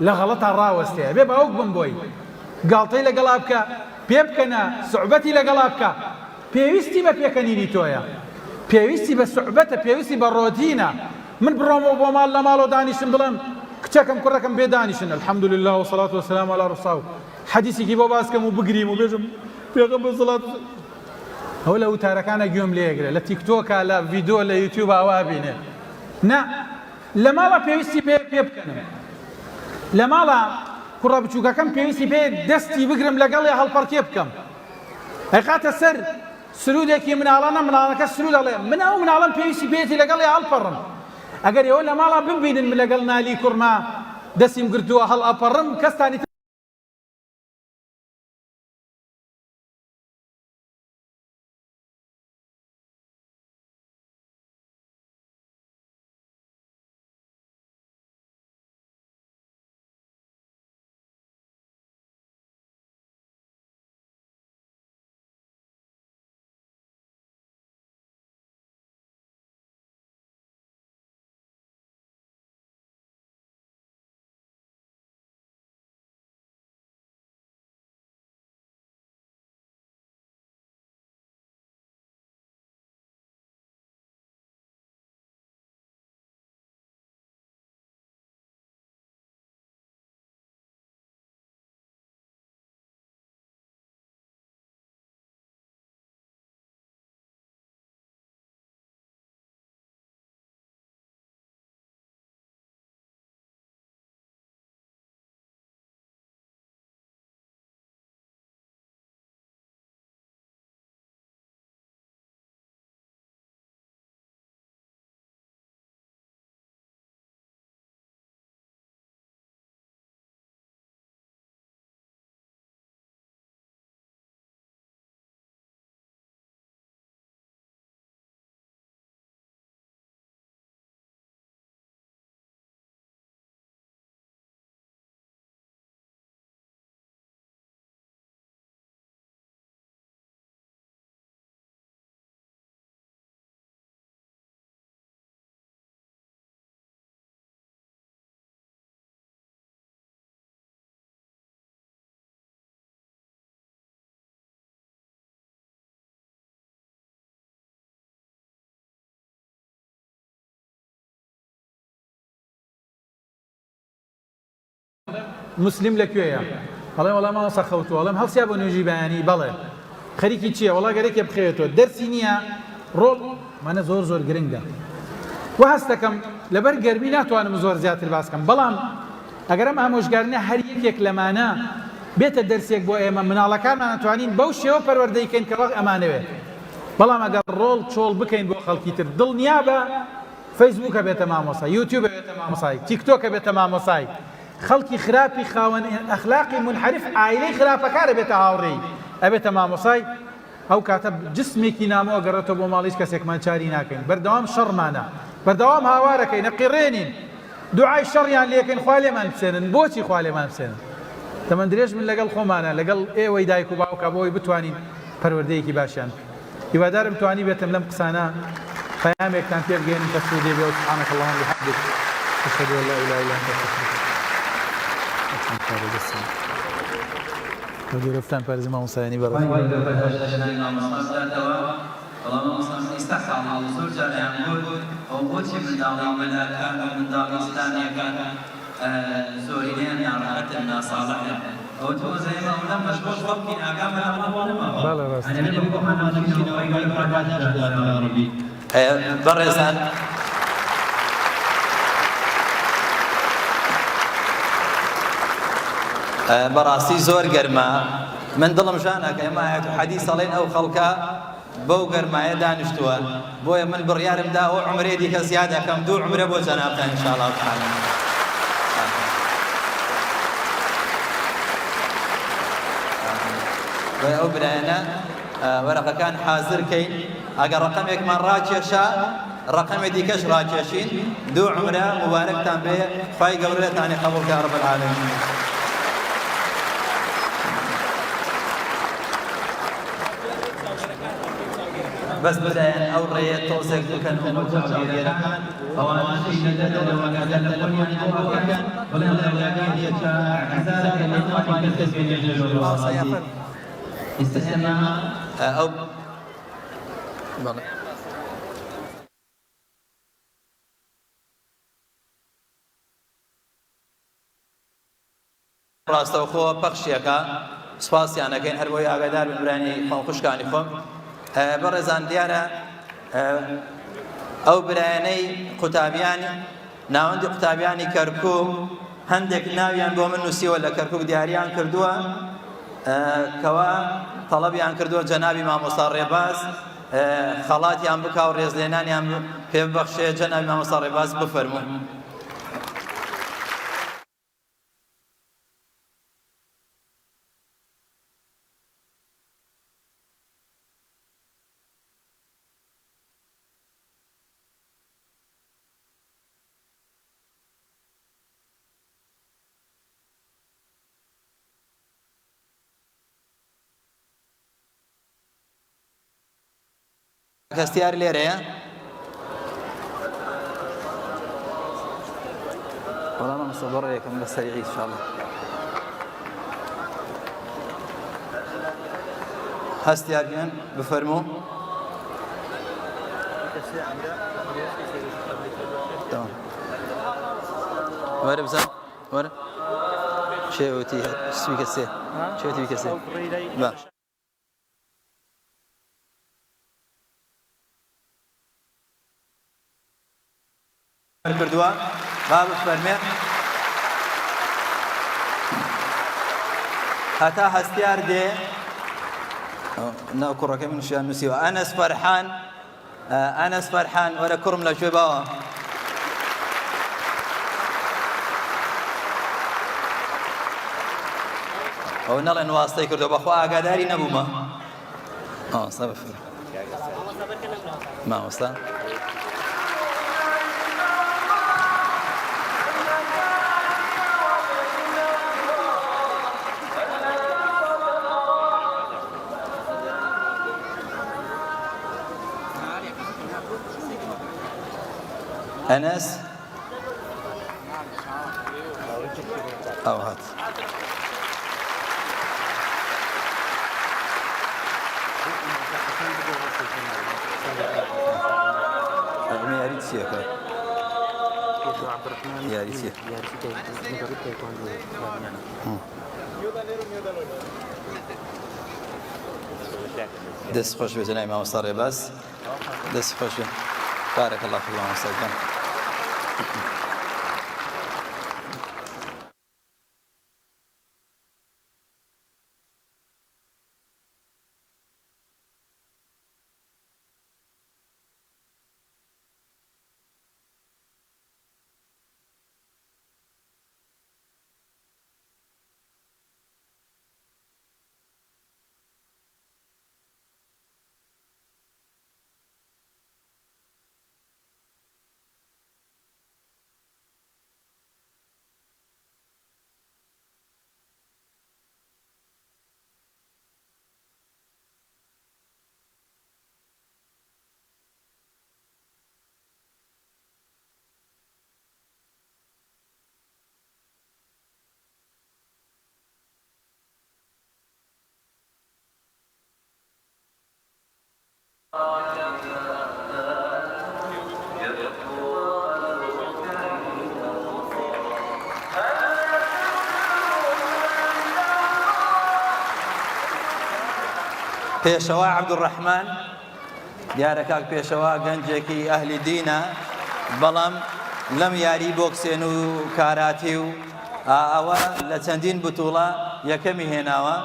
لە غەڵەتە ڕاوەستێ ئەبێ باوک بم بۆی گاڵتەی لەگەڵا بکە پێ بکەنە سوعبەتی لەگەڵا بکە پێویستی بە پێکەنینی تۆیە پێویستی بە سوعبەتە پێویستی بە ڕۆتینە من بڕۆمەوە بۆ ماڵ لە ماڵەوە دانیشم بڵێم کچەکەم کوڕەکەم بێ دانیشن الحەمدولله وسەڵات وسەلام عەلا ڕسول حەدیسێکی بۆ باسکەم و بگریم و بێژم پێغەمبەر سەڵات ئەو لە وتارەکانە گوێم لێگرێ لە تیکتۆکە لە ڤیدیۆ لە یوتیوب ئاوا بینێ نا لە ماڵە پێویستی پێ بکەنم لە ماڵە کوڕە بچووکەکەم پێویستی پێ دەستی بگرم لەگەڵێ هەڵپەرکێ بکەم ئەیخاتە سەر سرودێکی مناڵانە مناڵەکە سرود ئەڵێ من ئەو مناڵم پێویستی پێیەتی لەگەڵێ هەڵپەڕم ئەگەر ئێوە لە ماڵە ببینن من لەگەڵ نالی کوڕما دەستیم گرتووە هەڵ ئەپەڕم کەستانی مسلم لەکوێیە ئەڵێ وەڵام ماوەسە خەوتووە ئەڵێم هەڵسیا بۆ نوێژی بەیانی بەڵێ خەریکی چییە وەڵا گەرەکێ بخەوێتەوە دەرسی نییە ڕۆڵ مانە زۆر گرنگە و هەست دەکەم لەبەر گەرمی ناتوانم زۆر زیاتر باسکەم بەڵام ئەگەر ئەم ئامۆژگارنە هەر یەکێک لەمانە بێتە دەرسێک بۆ ئێمە مناڵەکانمان ناتوانین بەو شێوە پەروەردەیکەین کە وەک ئەمانەوێت بەڵام ئەگەر ڕۆڵ چۆڵ بکەین بۆ خەڵکی تر دڵنیا بە فەیسبووکە بێتە مامۆسای یوتیوبە بێتە مامۆسای تیکتۆکە بێتە مامۆسای خەڵکی خراپی خاوەن ئەخلاقی منحرف ئایلەی خراپەکارە بێتە هاوڕێی ئەبێتە مامۆسای ئەو کاتە جسمێکی نامەوە گەڕێتەوە بۆ ماڵی هیچ کەسێکمان چاری ناکەین بەردەوام شەڕمانە بەردەوام هاوارەکەین نەقیڕێنین دوعای شەڕیان لێکەین خوا لێمان بسێنن بۆچی خوا لێمان بسێنن تەمەن درێژ من لەگەڵ خۆمانە لەگەڵ ئێوەی دایک و باوکە بۆی بتوانین پەروەردەیەکی باشیان هیوادارم توانی بێتم لەم قسانە پەیامێکتان پێ بگەێنن کە سوودێ بێ و سبحانەک اللهم وبحمدک أشهد أن لا إله إلا أنت أستغفرك رفتن پارێزی مامۆستایانی بەڕێ بەڵام ئیستاحساڵ زۆر جاریان گوت ئەو بۆچی منداڵی مەلاکان و منداڵی ئیسلامیەکان زۆرینیان ناڕەحەتن ناساڵحن ئەو تۆ زەیمە ئەو لەم مەشغوڵ خەڵکی ئاگامە بەڵێ ڕاست بەڕێزان بەڕاستی زۆر گەرمە من دڵم ژانەکە ئێمە حەدیث ئەڵێن ئەو خەڵکە بەو گەرمایە دانیشتووە بۆیە من بڕیارم دا ئەو عومرێ دیکە زیاد دەکەم 2 عومرە بۆ جەنابتان ئینشاءالله تعالی ئەو برایانە وەرەقەکان حازرکەین ئەگەر ڕقەمێکمان ڕاکێشە ڕقەمێک دیکەش ڕاکێشین 2 عومرە مبارەکتان بێ خوای گەورەتانی قبوڵکە رب العالمین بس بداية أو ريت توسك كان مجموعة فوانشي لدى وكذا لبنيان أبوكا ولا لا يجا عزالك لطاقة كالتسبيل يجلو استسمع أو ڕاستەوخۆ پەخشیەکە سوپاسیانەکەین هەر بۆی ئاگادار بن برانی خۆڵخوشکانی خۆم بەڕێزان دیارە ئەو برایانەی قوتابیان ناوەندی قوتابیانی کەرکووک هەندێک ناویان بۆ من نووسیوە لە کەرکووک دیاریان کردووە کەوا تەڵەبیان کردووە جەنابی مامۆستا ڕێباز خەڵاتیان بکا و ڕێزلێنانیان پێ ببەخشێ جەنابی مامۆستا ڕێباز بفەرموو کەستیار لێرەیە بەڵام ئەمە سەبەڕە یەکەم لە سەریعی ئینشاءالله هەستیار بێن بفەرموو وەرە بزان وەرە شێوەتی سویکە سێ شێوەتی بیکە سێ باش کردووە با بفەرمێ هەتا هەستیار دێ ناو کوڕەکەی من شیان نووسیوە ئەنەس فەرحان وەرە کوڕم لە کوێ باوە ئەو نەڵێن واستەی کردووە بەخوا ئاگاداری نەبوومە مامۆستا بفەرمێ مامۆستا أنس أو هات أنا أريد سياكا يا أريد سياكا دس خوش بجناي ما مصاري بس دس خوش بارك الله فيك يا أستاذ پێشەوا عەبدوڕەحمان دیارە کاک پێشەوا گەنجێکی ئەهلی دینە، بەڵام لەم یاری بۆکسێن و کاراتی و ئەوە لە چەندین بتوڵە یەکەمی هێناوە.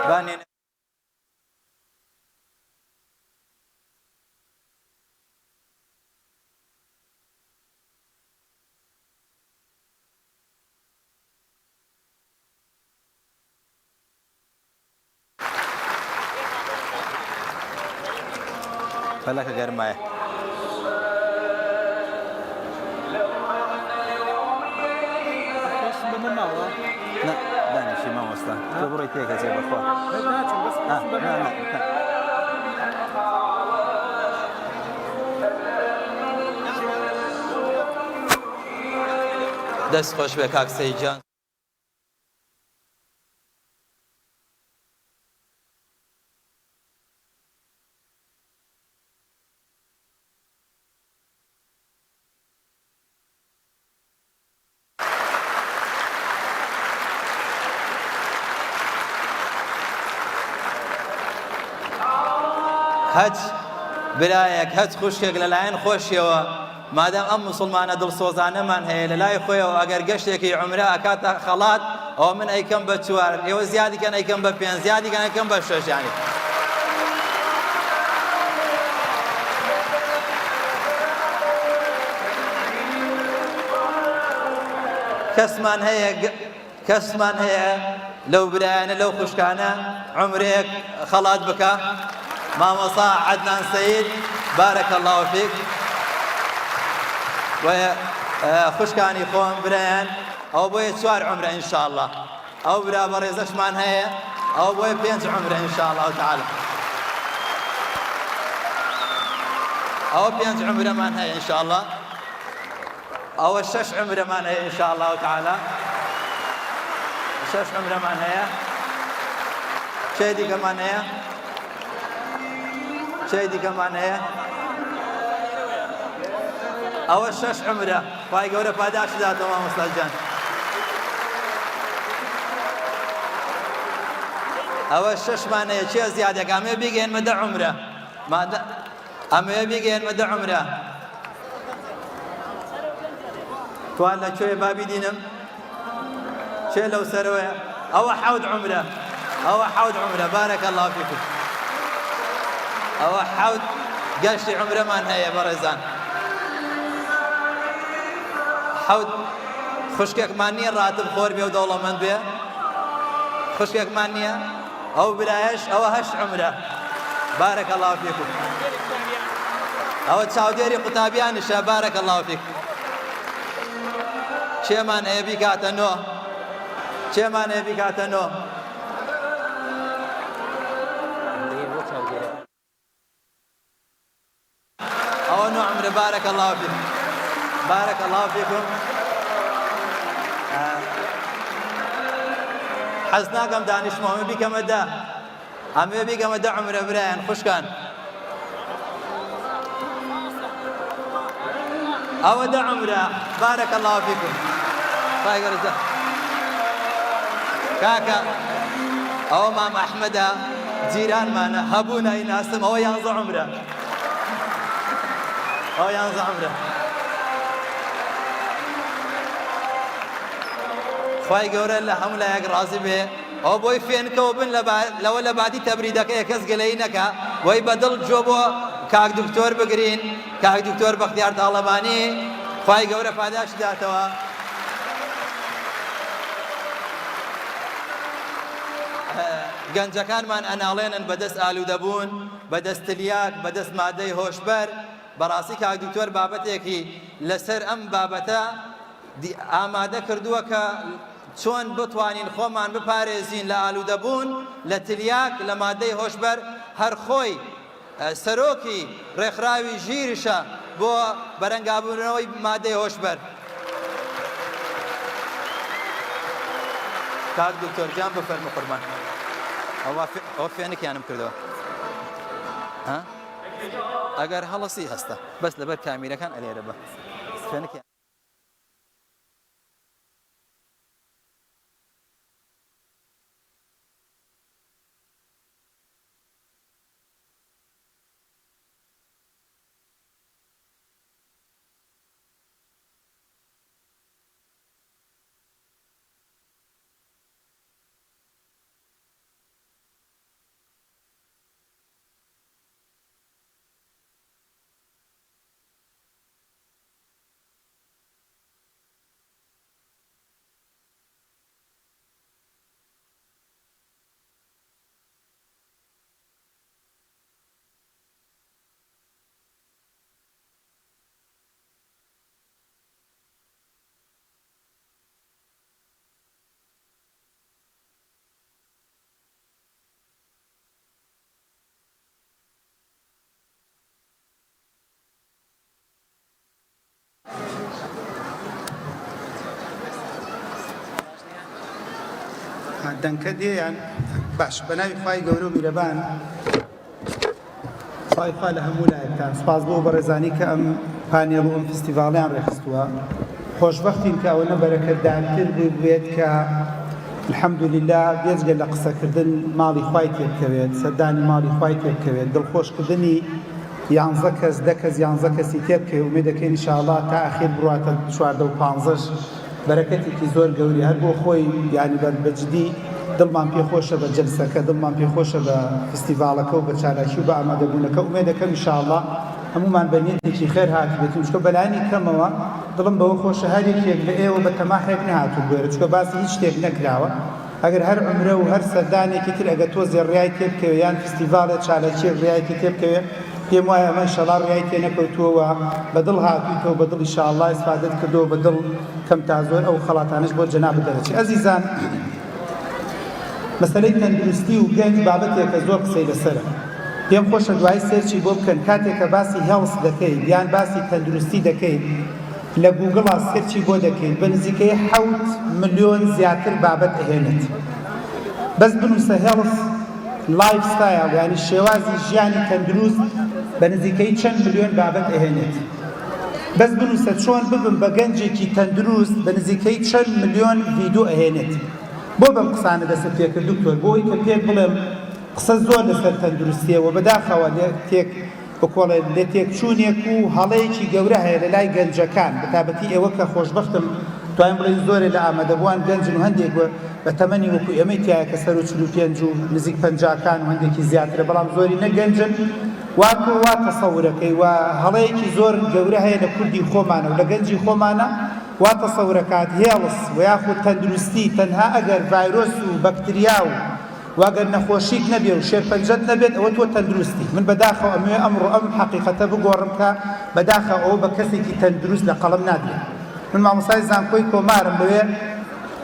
بانێن فەلەکە گەرمایە. دانیشی مامۆستا تۆ بڕۆی تێکە جێ بەخوا دەست خۆش بێ کاک سەیدجان. هەچ برایەک هەچ خوشکێک لەلایەن خۆشیەوە مادام ئەم موسڵمانە دڵسۆزانەمان هەیە لە لای خۆیەوە ئەگەر گەشتێکی عومرە ئەکاتە خەڵات ئەوە من ئەیکەم بە 4 ئێوە زیادیکەن ئەیکەم بە 5 زیادیکەن ئەیکەم بە 6 یانی کەسمان هەیە لەو برایانە لەو خوشکانە عومرەیەک خەڵات بکە. مامۆستا عەدنان سەید بارەکە الله فیک خوشکانی خۆم برایان ئەو بۆیە 4 عومرە ئینشاءالله ئەو برا بەڕێزەشمان هەیە ئەو بۆیە 5 عومرە ئینشاءالله تعالی ئەو 5 عومرەمان هەیە ئینشاءالله ئەوە 6 عومرەمان هەیە ئینشاءالله تعالی 6 عومرەمان هەیە. چێ دیکەمان هەیە؟ چێ دیکەمان هەیە؟ ئەوە 6 عومرە. خوای گەورە پاداشی داتەوە مامۆستا جان. ئەوە 6مان هەیە. چێ زیادێک؟ ئەمێ بیگەێنمە 10 عومرە. ئەمێ بیگەێنمە 10 عومرە. توان لەکوێ بابی دینم؟ چێ لەو سەرەوەیە؟ ئەوە 7 عومرە. ئەوە 7 عومرە. بارەکە الله فیکم. ئەوە 7 گەشتی عومرەمان هەیە بەڕێزان. 7 خوشکێکمان نییە ڕاتب خۆر بێ و دەوڵەمەند بێ. خوشکێکمان نییە. ئەو برایەش ئەوە 8 عومرە. بارەکە الله فیکم. ئەوە چاودێری قوتابیانشە. بارەکە الله فیکم. چێمان هەیە بیکاتە 9. چێمان هەیە بیکاتە 9. ئەوە 9 عومرە. بارەکە الله فیکم. بارەکە الله فیکم. حەز ناکەم دانیشتم ئەمە بیکەمە 10. ئەمێ بیکەمە 10 عومرە برایان خوشکان. ئەوە 10 عومرە. بارەکە الله فیکم. فایگەرزە کاکە ئەوە مام ئەحمەدە جیرانمانە هەبوو نایناسم. ئەوە 11 عومرە. ئەوە 11 عومرە. خوای گەورە لە هەموو لایەک ڕازی بێ. ئەو بۆی فێنکەوە بن لەوە لە بادی تەبریدەکەیە کەس گلەی نەکا وەی بەدڵ جۆ بۆ کاک دکتۆر بگرین. کاک دکتۆر بەختیار تاڵەبانی خوای گەورە پاداشی داتەوە. گەنجەکانمان ئەناڵێنن بەدەست ئالوودەبوون، بەدەست تلیاک، بەدەست مادەی هۆشبەر. بەڕاستی کاک دکتۆر بابەتێکی لەسەر ئەم بابەتە ئامادە کردووە کە چۆن بتوانین خۆمان بپارێزین لە ئالوودەبوون، لە تلیاک، لە مادەی هۆشبەر. هەر خۆی سەرۆکی ڕێکخراوی ژیرشە بۆ بەرەنگابوونەوەی مادەی هۆشبەر. کاک دکتۆر گیان بفەرمە قوربان ئەوە فێنێکیانم کردەوە ئەگەر هەڵەسی هەستە بەس لەبەر کامیرەکان ئەلێرە بە فێنێکی دەنکە دێیان باش بە ناوی خوای گەورە و میرەبان خوای خوا لە هەموو لایەکتان سوپاس بۆ بەڕێزانی کە ئەم پانێڵ و ئەم فستیڤاڵیان ڕێخستووە خۆشبەختین کە ئەوەنە بەرەکەتدارتر بێت کە الحەمدولله بێجگە لە قسەکردن ماڵی خوای تێبکەوێت سەردانی ماڵی خوای تێبکەوێت دڵخۆشکردنی 11 کەس 10 کەس 11 کەسی تێبکەوێت ومێدەکەین ئینشاءالله تا ئاخیر بڕواتە 14 و 15 بەرەکەتێکی زۆر گەوری هەر بۆ خۆی یعنی بەجددی دڵمان پێخۆشە بە جەلسەکە دڵمان پێخۆشە بە فستیڤاڵەکە و بە چالاکی و بە ئامادەبوونەکە ومێدەکەم ئینشاءالله هەمومان بە نیەتێکی خێر هاتبێتین چکە بەلایانی کەمەوە دڵم بەوە خۆشە هەر یەکێک لە ئێوە بە تەماحێک نهاتوو بێرە چکە باسی هیچ شتێک نەکراوە ئەگەر هەر عمرە و هەر سەردانێکی تر ئەگە تۆزێ ڕیای تێبکەوێ یان فستیڤاڵێ چالاکیێک ڕیایکی تێبکەوێ پێم وایە ئەمە ئینشاءالله ڕیای تێ نەکەوتووەوە بە دڵ هاتوویتەوە بە دڵ ئینشاءالله ئیسفادەت کردەوە بە دڵ کەم تا زۆر ئەو خەڵاتانش بۆ جەناب دەرەچێ ئەزیزان مەسەلەی تەندروستی و گەنج بابەتێکە زۆر قسەی لەسەرە پێم خۆشە دوای سێرچی بۆ بکەن کاتێکە باسی هێڵس دەکەیت یان باسی تەندروستی دەکەیت لە گوگڵا سێرچی بۆ دەکەیت بە نزیکەی 7 ملیۆن زیاتر بابەت ئەهێنێت بەس بنووسە هێڵس لایف ستایل یعنی شێوازی ژیانی تەندروست بە نزیکەی چەند ملیۆن بابەت ئەهێنێت بەس بنووسە چۆن ببن بە گەنجێکی تەندروست بە نزیکەی چەند ملیۆن ڤیدیۆ ئەهێنێت بۆ بەم قسانە دەسە پێکرد دکتۆر بۆی کە پێت بڵێم قسە زۆر لەسەر تەندروستیەوە بەداخەوە لێ تێکچوونێک و هەڵەیەکی گەورە هەیە لە لای گەنجەکان بەتابەتی ئێوە کە خۆشبەختم توانین بڵێن زۆرێ لە ئامادەبووان گەنجن و هەندێک بە تەمەنی وەکو ئێمەی تایە کە سەر و 45 و نزیک 50کان و هەندێکی زیاترە بەڵام زۆری نەگەنجن وا تەسەورەکەی و هەڵەیەکی زۆر گەورە هەیە لە کوردی خۆمانە و لە گەنجی خۆمانە وا تەسەورەکات هێڵس و یاخود تەندروستی تەنها ئەگەر ڤایرۆس و بەکتریا و واگەر نەخۆشیت نەبێ و شێرپەنجەت نەبێت ئەوە تۆ تەندروستی من بەداخەوە ئەمێ ئەمڕۆ ئەم حەقیقەتە بگۆڕم کە بەداخەوە ئەوە بە کەسێکی تەندروست لە قەڵەم نادرێت من مامۆستای زانکۆی کۆمارم لەوێ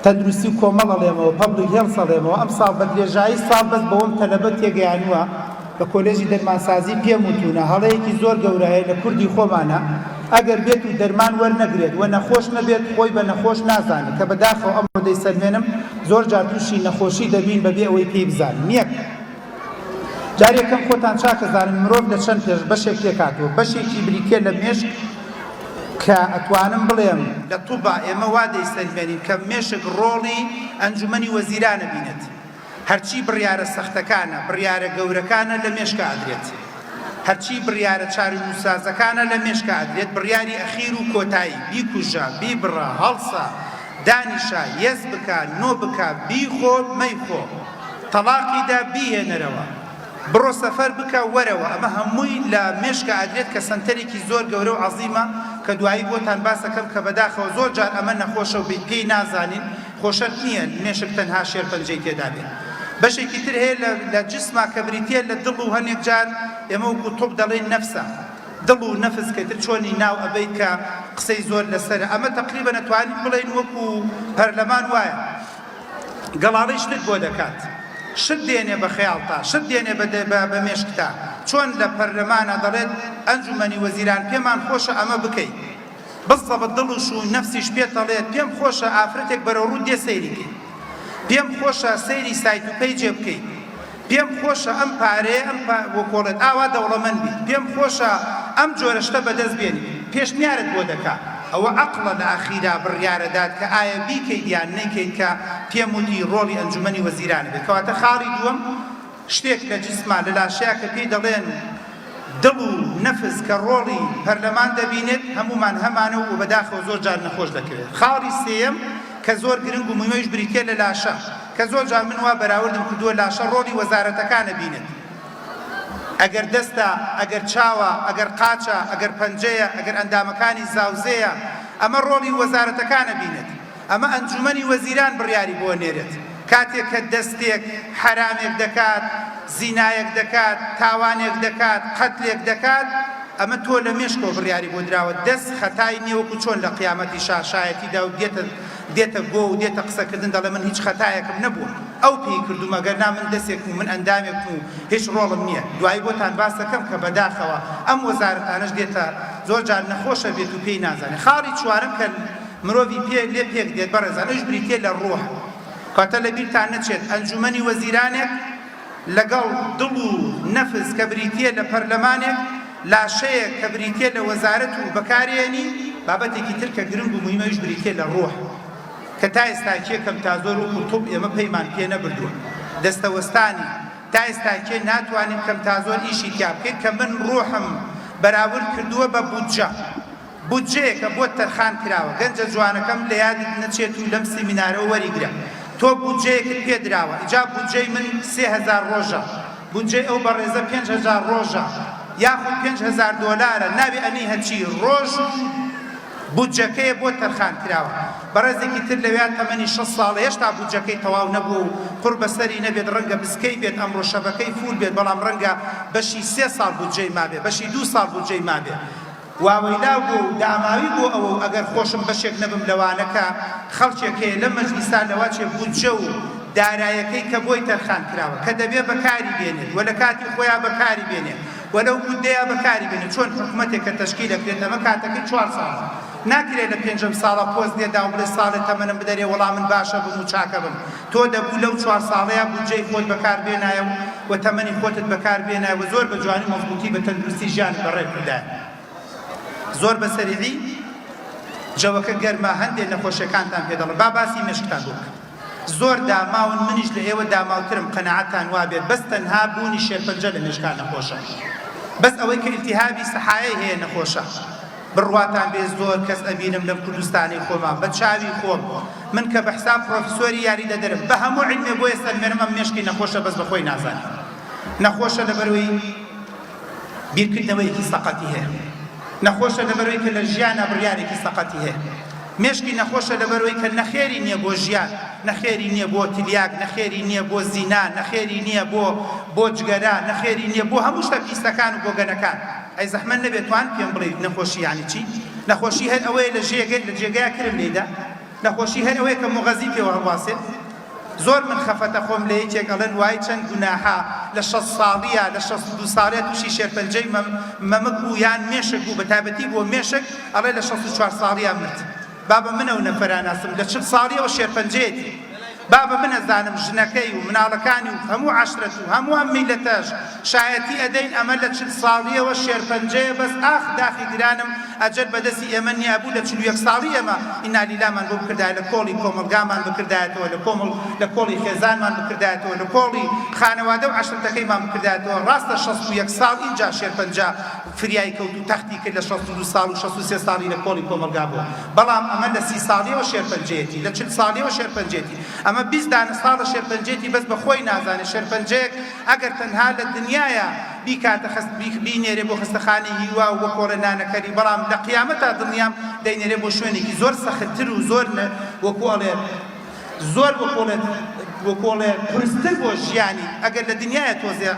تەندروستی و کۆمەڵ ئەڵێمەوە پەبلیک هێڵس ئەڵێمەوە ئەم ساڵ بە درێژایی ساڵ بەس بەوەم تەلەبەت تێگەیانووە لە کۆلێژی دەرمانسازی پێم وتوونە هەڵەیەکی زۆر گەورە هەیە لە کوردی خۆمانە ئەگەر بێت و دەرمان وەرنەگرێت و نەخۆش نەبێت خۆی بە نەخۆش نازانێت کە بەداخەوە ئەمڕۆ دەیسەلمێنم زۆر جار تووشی نەخۆشی دەبین بەبێ ئەوەی پێی بزانین یەک جارێکم خۆتان چاکەزانن مرۆڤ لە چەند پێش بەشێک تێکاتەوە بەشێکی بریکێ لە مێشک کە ئەتوانم بڵێم لە تووبا ئێمە وا دەیسەلمێنین کە مێشک ڕۆڵی ئەنجومەنی وەزیرانە بینێت هەرچی بڕیارە سەختەکانە بڕیارە گەورەکانە لە مێشکە ئەدرێت هەرچی بڕیارە چاری نووسازەکانە لە مێشکە ئەدرێت بڕیاری ئەخیر و کۆتایی بیکوژە بیبڕە هەڵسە دانیشە یەس بکە نۆ بکە بیخۆ مەیخۆ تەلاقیدا بیهێنەرەوە بڕۆ سەفەر بکە وەرەوە ئەمە هەمووی لە مێشکە ئەدرێت کە سەنتەرێکی زۆر گەورە و عەزیمە کە دوایی بۆتان باسەکەم کە بەداخەوە زۆر جار ئەمە نەخۆشە و پێی نازانین خۆشەت نییە مێشک تەنها شێرپەنجەی تێدا بێت بەشێکی تر هەیە لە جسما کە بریتێ لە دڵ و هەنێک جار ئێمە وەکو تۆپ دەڵێن نەفسە دڵ و نەفس کەتر چۆنی ناو ئەبەیت کە قسەی زۆر لەسەرە ئەمە تەقریبا نەتوانین بڵێن وەکو پەرلەمان وایە گەڵاڵی شتت بۆ دەکات شت دێنێ بە خەیاڵتا شت دێنێ بە مێشکتا چۆن لە پەرلەمانە دەڵێت ئەنجومەنی وەزیران پێمان خۆشە ئەمە بکەیت بەڵێت دڵش و نەفسیش پێت دەڵێت پێم خۆشە ئافرەتێک بەرەو ڕوو دێ سەیریکەی پێم خۆشە سەیری سایت و پەیجێ بکەیت پێم خۆشە ئەم پارەیە ئەم وەکۆڵێت ئاوا دەوڵەمەند بیت پێم خۆشە ئەم جۆرە شتە بەدەست بێنی پێشنیارت بۆ دەکات ئەوە عەقڵە لە ئاخیرا بڕیارەدات کە ئایا بیکەیت یان نەیکەیت کە پێم وتی ڕۆڵی ئەنجومەنی وەزیرانە بێت کەواتە خاڵی دووەم شتێک لە جسما لە لاشەیە کە پێی دەڵێن دڵ و نەفس کە ڕۆڵی پەرلەمان دەبینێت هەمومان هەمانە و بەداخەوە زۆر جار نەخۆش دەکەوێت خاڵی سێیەم کە زۆر گرنگ و مهمەیش بریتێ لە لاشە کە زۆر جار من وا بەراوردم کردووە لاشە ڕۆڵی وەزارەتەکانە بینێت ئەگەر دەستە ئەگەر چاوە ئەگەر قاچە ئەگەر پەنجەیە ئەگەر ئەندامەکانی زاوزەیە ئەمە ڕۆڵی وەزارەتەکانە بینێت ئەمە ئەنجومەنی وەزیران بڕیاری بۆ نێرێت کاتێک کە دەستێک حرامێک دەکات زینایەک دەکات تاوانێک دەکات قەتلێک دەکات ئەمە تۆ لە مێشکەوە بڕیاری بۆ دراوە دەست خەتای نییە وەکو چۆن لە قیامەتی شایەتیدا و دێتە گۆ و دێتە قسەکردن دەڵێ من هیچ خەتایەکم نەبووە ئەو پێی کردومە گەرنا من دەستێک و من ئەندامێک و هیچ ڕۆڵم نییە دوایی بۆتان باس دەکەم کە بەداخەوە ئەم وەزارەتانەش دێتە زۆر جار نەخۆشە بێت و پێی نازانێت خاڵی چوارم کە مرۆڤی لێ پێک دێت بەڕێزان ئەوش بریتێ لە ڕۆح کاتە لە بیرتان نەچێت ئەنجومەنی وەزیرانێک لەگەڵ دڵ و نەفس کە بریتێ لە پەرلەمانێک لاشەیەک کە بریتێ لە وەزارەت و بەکارێنی بابەتێکی تر کە گرنگ و مهمەیش بریتێ لە ڕۆح کە تا ئێستاکێ کەم تا زۆر و قوتوب ئێمە پەیمان پێ نەبردووە دەستەوەستانی تا ئێستاکێ ناتوانین کەم تا زۆر ئیشی تیا بکەین کە من ڕۆحم بەراورد کردووە بە بودجە بودجەیە کە بۆ تەرخان کراوە گەنجە جوانەکەم لە یادت نەچێت و لەم سیمینارەوە وەریگرە تۆ بودجەیەکت پێ دراوە ئیجا بودجەی من 3000 ڕۆژە بودجەی ئەو بەڕێزە 5000 ڕۆژە یاخود 5000 دۆلارە نابێ ئەنی هەچی ڕۆژ بودجەکەیە بۆ تەرخان کراوە بەڕێزێکی تر لەوێت تەمەنی 6 ساڵە هێشتا بودجەکەی تەواو نەبوو و قوڕ بەسەری نەبێت ڕەنگە بسکەی بێت ئەمڕۆ شەبەکەی فول بێت بەڵام ڕەنگە بەشی 3 ساڵ بودجەی مابێ بەشی 2 ساڵ بودجەی مابێ واوەیلا بوو و داماوی بۆ ئەوە ئەگەر خۆشم بەشێک نەبم لەوانەکە خەڵکێکەیە لە مەجلیسا لەواچێ بودجە و دارایەکەی کە بۆی تەرخان کراوە کە دەبێ بەکاری بێنێت وە لە کاتی خۆیان بەکاری بێنێت وەلەو بودجەیە بەکاری بێنێت چۆن حکوومەتێک کە تەشکیل دەکرێت ئەمە کاتەکەی 4 ساڵ ناکرێت لە 5 ساڵە پۆست دێدا و بڵێ ساڵێت تەمەنم بدەرێ وەڵام من باشە بم و چاکە بم تۆ دەبوو لەو 4 ساڵەیە بودجەی خۆت بەکار بێنایە و تەمەنی خۆتت بەکار بێنایە و زۆر بە جوانی مەزبوطی بە تەندروستی ژیان بەڕێ بردایە زۆر بەسەریعی جەوەکە گەرمە هەندێک نەخۆشیەکانتان پێ دەڵێم با باسی مێشکتان بۆ بکەم زۆر داماون منیش لە ئێوە داماوترم قەنەعەتان وا بێت بەس تەنها بوونی شێرپەنجە لە مێشکان نەخۆشە بەس ئەوەی کە ئیلتیهابی سەحایە هەیە نەخۆشە بڕواتان بێ زۆر کەس ئەبینم لەم کوردستانی خۆمان بە چاوی خۆم من کە بە حساب پرۆفیسۆری یاری دەدەرم بە هەموو عیلمێ بۆ ئێستا مێرم ئەم مێشکی نەخۆشە بەس بەخۆی نازانم نەخۆشە لەبەرەوەی بیرکردنەوەیەکی سەقەتی هەیە نەخۆشە لەبەرەوەی کە لە ژیانە بڕیارێکی سەقەتی هەیە مێشکی نەخۆشە لەبەرەوەی کە نەخێری نییە بۆ ژیان نەخێری نییە بۆ تلیاک نەخێری نییە بۆ زینا نەخێری نییە بۆ جگەرە نەخێری نییە بۆ هەموو شتە پیسەکان و بۆ گەنەکان ئەی زەحمەت نەبێت توان پێم بڵێیت نەخۆشی یعنی چی نەخۆشی هەر ئەوەیە لە جێگەیە کرم لێدا نەخۆشی هەر ئەوەیە کە مغەزی پێوە هەڵواسێت زۆر من خەفەتە خۆم لە یەکێک ئەڵێن وای چەند گوناحە لە 6 ساڵیە لە 62 ساڵێ تووشی شێرپەنجەی مەمک بوو یان مێشک بوو بە تایبەتی بۆ مێشک ئەڵێ لە 64 ساڵیە مرد بابە منە و نەفەراناسم لە 40 ساڵیەوە شێرپەنجەیەتی بابە منەزانم ژنەکەی و مناڵەکانی و هەموو عەشرەت و هەموو ئەم میلەتەش شایەتی ئەدەین ئەمە لە 40 ساڵیەوە شێرپەنجەیە بەس ئاخ داخی گرانم ئەجەل بەدەستی ئێمە نییە بوو لە 41 ساڵی ئێمە ئینالیلامان بۆ بکردایە لە کۆڵی کۆمەلگامان بکردایەتەوە لە کۆڵی خێزانمان بکردایەتەوە لە کۆڵی خانەوادە و عەشرەتەکەیمان بکردایەتەوە ڕاستە 61 ساڵ اینجا شێرپەنجە فریای کەوت و تەختی کرد لە 62 ساڵ و 63 ساڵی لە کۆڵی کۆمەلگا بووە بەڵام ئەمە لە 30 ساڵیەوە شێرپەنجەیەتی لە 40 ساڵیەوە شێرپەنجەیەتی ئەمە 20 دانە ساڵە شێرپەنجەیەتی بەس بەخۆی نازانێت شێرپەنجەیەک ئەگەر تەنها لە دنیایە بیکاتە بینێرێ بۆ خستەخانەی هیوا و بۆ کۆڕە نانەکەری بەڵام لە قیامەتە دڵنیام دەینێرێ بۆ شوێنێکی زۆر سەختتر و زۆر وەکوڵێ زۆر وەکوڵێ پرستر بۆ ژیانی ئەگەر لە دنیایە تۆزێ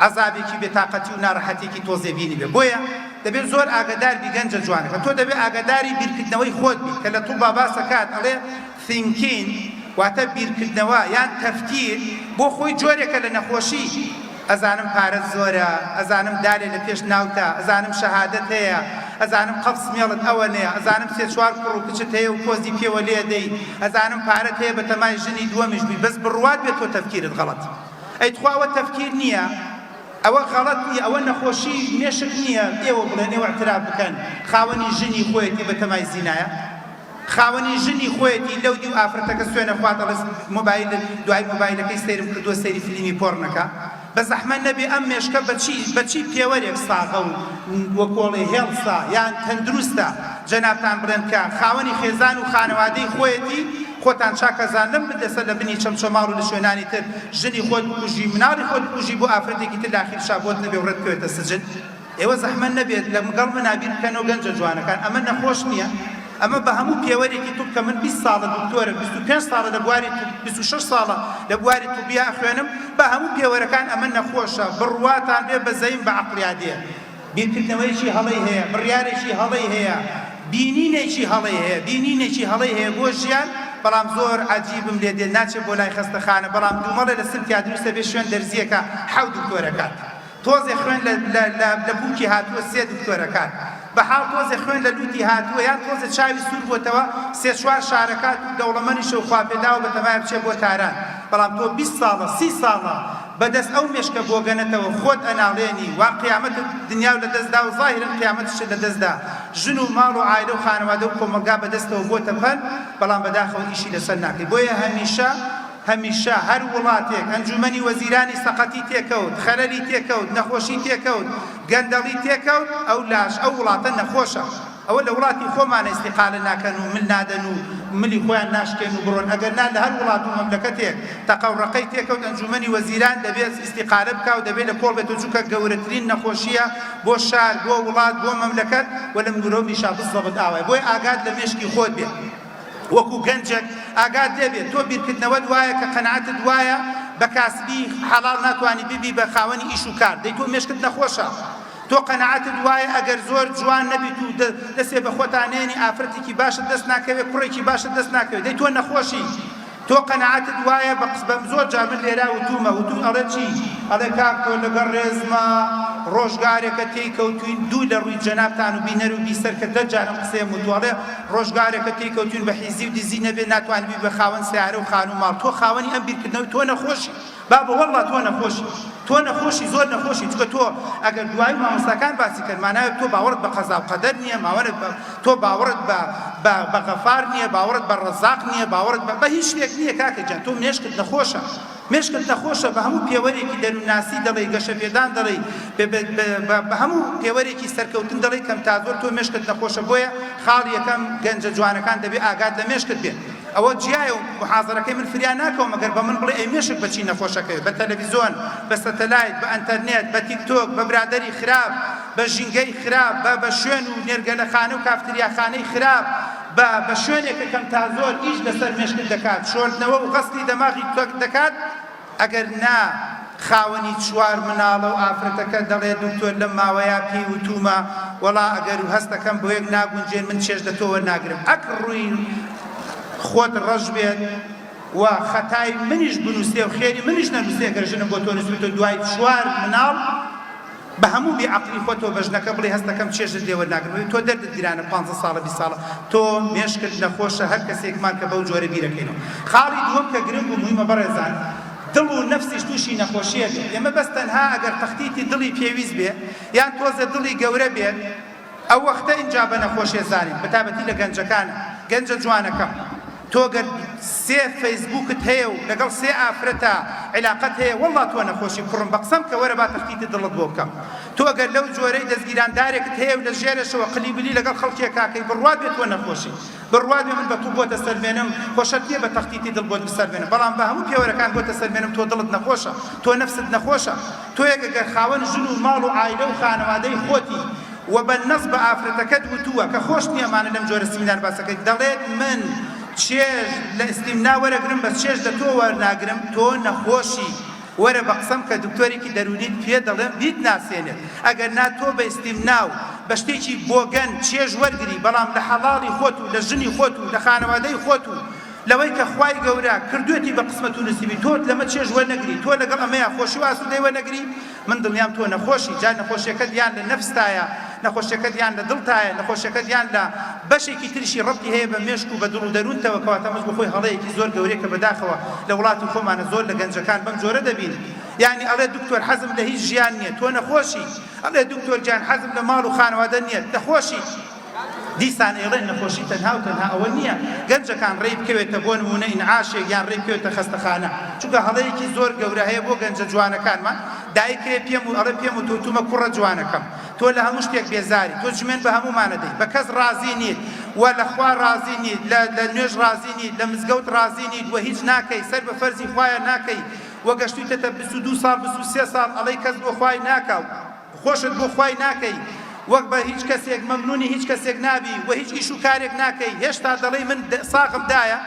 عەزابێکی بێتاقەتی و ناڕەحەتێکی تۆزێ بینی بێ بۆیە دەبێت زۆر ئاگادار بی گەنجە جوانەکە تۆ دەبێت ئاگاداری بیرکردنەوەی خۆت بی کە لە توو باباسە کات ئەڵێ تhinking واتە بیرکردنەوە یان تەفکیر بۆ خۆی جۆرێکە لە نەخۆشی ئەزانم پارەت زۆرە ئەزانم دارێ لە پێش ناوتە ئەزانم شەهادەت هەیە ئەزانم قەفس مێڵت ئەوە نەیە ئەزانم سێ چوار کوڕ و کچت هەیە و کۆزی پێوە لێ دەی ئەزانم پارەت هەیە بە تەمای ژنی دووەمیش بی بەس بڕوات بێت تۆ تەفکیرت غەڵەت ئەی تخواوە تەفکیر نییە ئەوە غەڵەت نییە ئەوە نەخۆشی مێشک نییە ئێوە بڵێن ئێوە اعتراف بکەن خاوەنی ژنی خۆیەتی بە تەمای زینایە خاوەنی ژنی خۆیەتی لەو دی و ئافرەتەکە سوێنە خوات ئەڵێ مۆبایل دوای مۆبایلەکەی سەیرم کردووە سەیری فیلمی پۆڕنەکە بە زەحمەت نەبێ ئەم مێشکە بەچی پێوەرێک ساغە و وەکۆڵێ هێڵسا یان تەندروستە جەنابتان بڵێن کە خاوەنی خێزان و خانەوادەی خۆیەتی خۆتان چاکەزان لەم بدەسە لە بنی چەمچەماڕ و لە شوێنانی تر ژنی خۆت بکوژی مناڵی خۆت بکوژی بۆ ئافرەتێکی تر لاخیر شابۆت نەبێ وڕێت بکەوێتە سجن ئێوە زەحمەت نەبێت لە مگەڵ منابیر بکەنەوە گەنجە جوانەکان ئەمە نەخۆش نییە ئەمە بە هەموو پێوەرێکی تو کە من 20 ساڵە دکتۆرە 25 ساڵە لە بواری 26 ساڵە لە بواری توبیا خوێنم بە هەموو پێوەرەکان ئەمە نەخۆشە بڕواتان بێ بە زەیم بە عەقلیادەیە بیرکردنەوەیەکی هەڵەی هەیە بڕیارێکی هەڵەی هەیە بینینێکی هەڵەی هەیە بۆ ژیان بەڵام زۆر عەجیبم لێ دێت ناچێت بۆ لای خەستەخانە بەڵام دوومەڵێ لە سلکیا دروستە بێ شوێن دەرزیەکە حەوت دکتۆرەکات تۆزێ خوێن لە بووکی هاتووە 3 دکتۆرەکات بەحاڵ تۆزێ خوێن لە لوتی هاتووە یان تۆزێ چاوی سوور بۆتەوە 3-4 شارەکات و دەوڵەمەندیشە و خواپێداوە بە تەمایە بچێت بۆ تاران بەڵام تۆ 20 ساڵە 30 ساڵە بەدەست ئەو مێشکە بۆگەنێتەوە خۆت ئەناڵێنی وا قیامەت دنیا و لەدەستدا و ظاهرن قیامەتش لەدەستدا ژن و ماڵ و عایلە و خانەوادە و کۆمەلگا بەدەستەوە بۆتە پەن بەڵام بەداخەوە ئیشی لەسەر ناکەی بۆیە هەمیشە هەر وڵاتێک ئەنجومەنی وەزیرانی سەقەتی تێکەوت خەلەلی تێکەوت نەخۆشی تێکەوت گەندەڵی تێکەوت ئەو وڵاتە نەخۆشە ئەوە لە وڵاتی خۆمانە ئیستیقالە ناکەن و من نادەن و ملی خۆیان ناشکێن و بڕۆن ئەگەر نا لە هەر وڵات و مەملەکەتێک تەقەوڕەقەی تێکەوت ئەنجومەنی وەزیران دەبێت ئیستیقالە بکا و دەبێت لە کۆڵ بێت و چووکە گەورەترین نەخۆشیە بۆ شار بۆ وڵات بۆ مەملەکەت و لە مرۆڤیشا بزەبت ئاوای بۆی ئاگات لە مێشکی خۆت بێت وەکو گەنجێک ئاگات دەبێت تۆ بیرکردنەوە دوایە کە قەنەعەتت وایە بە کاسبی حەڵاڵ ناتوانی ببی بە خاوەنی ئیش و کار دەی تۆ مێشکت نەخۆشە تۆ قەنەعەتت وایە ئەگەر زۆر جوان نەبیت و دەستێ بە خۆتانێنی ئافرەتێکی باشت دەست ناکەوێت کوڕێکی باشت دەست ناکەوێت دەی تۆ نەخۆشی تۆ قەنەعەتت وایە بە زۆر جار من لێرا وتومە ئەڵێ چی ئەڵێ کاک تۆ لەگەڵ ڕێزمە ڕۆژگارێکە تێیکەوتوین دوو لە ڕووی جەنابتان و بینەر و بیسەر کە دەجارم قسەیەم وتوڵێ ڕۆژگارێکە تێیکەوتوین بە حیزی و دیزی نەبێ ناتوانبی بە خاوەن سیارە و خان و ماڵ تۆ خاوەنی ئەم بیرکردنەوەی تۆ نەخۆشی بابە وەڵڵا تۆ نەخۆشی زۆر نەخۆشی چکە تۆ ئەگەر دوای مامۆستاکان باسی کرد ماناوێت تۆ باوەڕت بە قەزا و قەدەر نییە تۆ باوەڕت بە غەفار نییە باوەڕت بە ڕەزاق نییە باوەڕت بە هیچ شتێک نییە کاکە جان تۆ مێشکت نەخۆشە بە هەموو پێوەرێکی دەروناسی دەڵێ گەشەپێدان دەڵێ بە هەموو پێوەرێکی سەرکەوتن دەڵێ کەم تا زۆر تۆ مێشکت نەخۆشە بۆیە خاڵ یەکەم گەنجە جوانەکان دەبێ ئاگات لە مێشکت بێت ئەوە جیایە و محاضەرەکەی من فریان ناکەوم مەگەر بە من بڵێ ئەی مێشک بەچی نەخۆشەکەی بە تەلەڤیزۆن بە سەتەلایت بە ئەنتەرنێت بە تیکتۆک بە برادەری خراپ بە ژینگەی خراپ بە شوێن و نێرگەلەخانە و کافتریاخانەی خراپ بە شوێنێکە کەم تا زۆر ئیش لەسەر مێشکت دەکات شۆردنەوە و غەسلی دەماغی تۆک دەکات ئەگەر نا خاوەنی چوار مناڵە و ئافرەتەکە دەڵێ دکتۆر لەم ماوەیە پێی وتومە وەڵا ئەگەر و هەستەکەم بۆ یەک ناگونجێن من چێژ لە تۆوە ناگرم ئەکر ڕووی خۆت ڕەش بێت و خەتای منیش بنووسێ و خێری منیش نەنووسێ گەر ژنم بۆ تۆ نووسیتەوە دوای چوار مناڵ بە هەموو بێعەقلی خۆتەوە بەژنەکە بڵێ هەستەکەم چێژت لێوە ناگرم تۆ دەردت گرانە 15 ساڵە 20 ساڵە تۆ مێشکت نەخۆشە هەر کەسێکمان کە بەو جۆرە بیرەکەینەوە خاڵی دووەم کە گرنگ و مهمە بەڕێزان دڵ و نەفسیش تووشی نەخۆشیە بێت ئێمە بەس تەنها ئەگەر تەختیتی دڵی پێویست بێ یان تۆزە دڵی گەورە بێت ئەو وەختە ئینجا بە نەخۆشیە زانین بەتابەتی لە گەنجەکانە گەنجە جوانەکەم تۆ گەر 3 فەیسبووکت هەیە و لەگەڵ 3 ئافرەتە عیلاقەت هەیە وەڵڵا تۆ نەخۆشی کوڕم بە قسەم کە وەرە با تەختیتی دڵت بۆ بکەم تۆ ئەگەر لەو جۆرەی دەستگیراندارێکت هەیە و لە ژێرەشەوە قلیبلی لەگەڵ خەڵکێکاکەی بڕوات بێت تۆ نەخۆشی بڕوات بێ من بە تو بۆتە سەرمێنم خۆشەت نییە بە تەختیتی دڵ بۆت بسەرمێنم بەڵام بە هەموو پێوەرەکان بۆتە سەرمێنم تۆ دڵت نەخۆشە تۆ نەفست نەخۆشە تۆ ئەگەر خاوەن ژن و ماڵ و عایلە و خانەوادەی خۆتی و بەنەس بە ئافرەتەکەت وتووە کە خۆش نییەمانە لەم جۆرە سیمینار باسەکەی دەڵێت من چێژ لە ئیستیمنا وەرەگرم بەس چێژ لە تۆ وەرناگرم تۆ نەخۆشی وەرە بە قسەم کە دکتۆرێکی دەرونیت پێ دەڵێم دیت ناسێنێت ئەگەر نا تۆ بە ئیستیمنا و بە شتێکی بۆگەن چێژ وەرگری بەڵام لە حەڵاڵی خۆت و لە ژنی خۆت و لە خانەوادەی خۆت و لەوەی کە خوای گەورە کردوێتی بە قسمەت و نسیبی تۆ لەمە چێژ وەرنەگری تۆ لەگەڵ ئەمەیە خۆشی و ئاسوودەی وەرنەگری من دڵنیام تۆ نەخۆشی جا نەخۆشیەکەت یان لە نەفستایە نەخۆشیەکەت یان لە دڵتایە نەخۆشیەکەت یان لە بەشێکی تریشی ڕەبتی هەیە بە مێشک و بە دڵ و دەروونتەوە کەواتە مەش بخۆی هەڵەیەکی زۆر گەورەیە کە بەداخەوە لە وڵاتی خۆمانە زۆر لە گەنجەکان بەم جۆرە دەبین یعنی ئەڵێ دکتۆر حەزم لە هیچ ژیان نییە تۆ نەخۆشی ئەڵێ دکتۆر جان حەزم لە ماڵ و خانەوادە نییە نەخۆشی دیسان ئێڵێن نەخۆشی تەنها و تەنها ئەوە نییە گەنجەکان ڕێی بکەوێتە بۆ نمونە ئینعاشێک یان ڕێی بکەوێتە خەستەخانە چونکە هەڵەیەکی زۆر گەورە هەیە بۆ گەنجە جوانەکانمان دایکرێ پێم و ئەڵێ پێم و تۆمە کوڕە جوانەکەم تۆ لە هەموو شتێک بێزاری تۆ ژمێن بە هەمومانە دەی بە کەس ڕازی نیت و لە خوا ڕازی نیت لە نوێژ ڕازی نیت لە مزگەوت ڕازی نیت و هیچ ناکەی سەر بە فەرزی خوایە ناکەی وە گەشتویتەتە 22 ساڵ 23 ساڵ ئەڵەی کەس بۆ خوای ناکاو خۆشت بۆ خوای ناکەی وەک بە هیچ کەسێک مەمنونی هیچ کەسێک نابی و هیچ ئیش و کارێک ناکەی هێشتا دەڵێی من ساغم دایە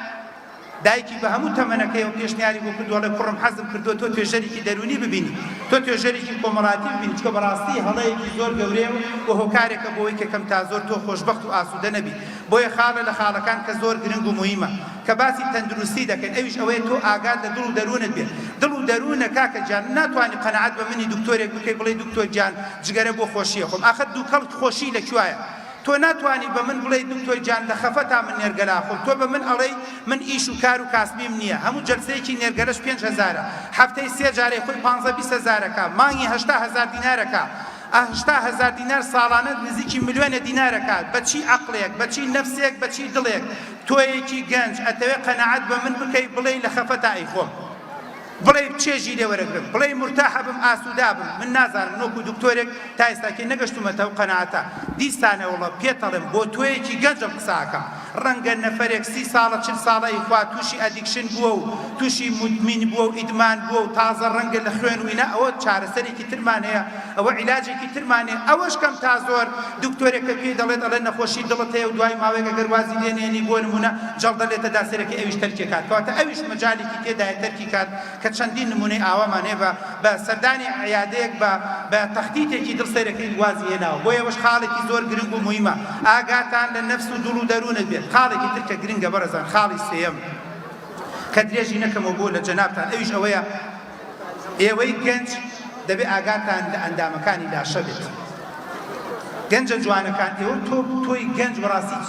دایکی بە هەموو تەمەنەکەیەوە پێشنیاری بۆ کردووە لە کوڕم حەزم کردووە تۆ توێژەرێکی دەرونی ببینی تۆ توێژەرێکی کۆمەڵاتی ببینی چکە بەڕاستی هەڵەیەکی زۆر گەورەیە و هۆکارێکە بۆ ئەوەی کە کەم تا زۆر تۆ خۆشبەخت و ئاسوودە نەبی بۆیە خاڵە لە خاڵەکان کە زۆر گرنگ و مهمە کە باسی تەندروستی دەکەن ئەویش ئەوەیە تۆ ئاگات لە دڵ و دەروونت بێت دڵ و دەروونە کاکە جان ناتوانانی قەنەعەت بە منی دکتۆرێک بکەی بڵێ دکتۆر جان جگەرە بۆ خۆشیە خۆم ئاخر دوو کەڵک خۆشی لەکوایە تۆ ناتوانی بە من بڵێ دکتۆر جان لە خەفەتا من نێرگەلا خۆم تۆ بە من ئەڵێی من ئیش و کار و کاسبیم نییە هەموو جەلسەیەکی نێرگەلەش 5,000 هەفتەی 3 جارێ خۆی 15-20,000 مانگی 80,000 دینارەکە 80,000 دینار ساڵانە نزیکی ملیۆنە دینارەکات بەچی عەقڵێک بەچی نەفسێک بەچی دڵێک تۆیەکی گەنج ئەتەوێ قەنەعەت بە من بکەی بڵێ لە خەفەتا ئەی خۆم بڵێ چێژی لێ وەرەگرم بڵێ مرتاحە بم ئاسوودا بم من نازانم نۆکو دکتۆرێک تا ئێستاکەی نەگەشتومەتە و قەنەعەتە دیسانە وڵە پێتەڵم بۆ تۆیەکی گەنجم قساکەم ڕەنگە نەفەرێک 30 ساڵە 40 ساڵەی خوا تووشی ئەدیکشن بووە و تووشی مدمین بووە و ئیدمان بووە و تازە ڕەنگە لە خوێن و ئینا ئەوە چارەسەرێکی ترمان هەیە ئەوە عیلاجێکی ترمان هەیە ئەوەش کەم تا زۆر دکتۆرێکە پێی دەڵێت ئەڵێ نەخۆشی دڵت هەیە و دوای ماوەیەک ئەگەر وازی لێنێنی بۆ نمونە جەڵدە لێتە داسەرێکی ئەویش تەرکێ کات کەواتە ئەویش مەجالێکی تێدایە تەرکی کات کە چەندین نمونەی ئاوامان هەیە بە سەردانی عیادەیەک بە تەختیتێکی دڵسەرەکەی وازی هێناوە بۆ ئەوەش خاڵێکی زۆر گرنگ و مهمە ئاگاتان لە نەفس و دڵ و دەروونت بێت خاڵێکی تر کە گرنگە بەڕێزان خاڵی سێیەم کە درێژی نەکەمەوە بۆ لە جەنابتان ئەویش ئەوەیە ئێوەی گەنج دەبێ ئاگاتان لە ئەندامەکانی لاشە بێت گەنجە جوانەکان ئێوە تۆی گەنج بەڕاستی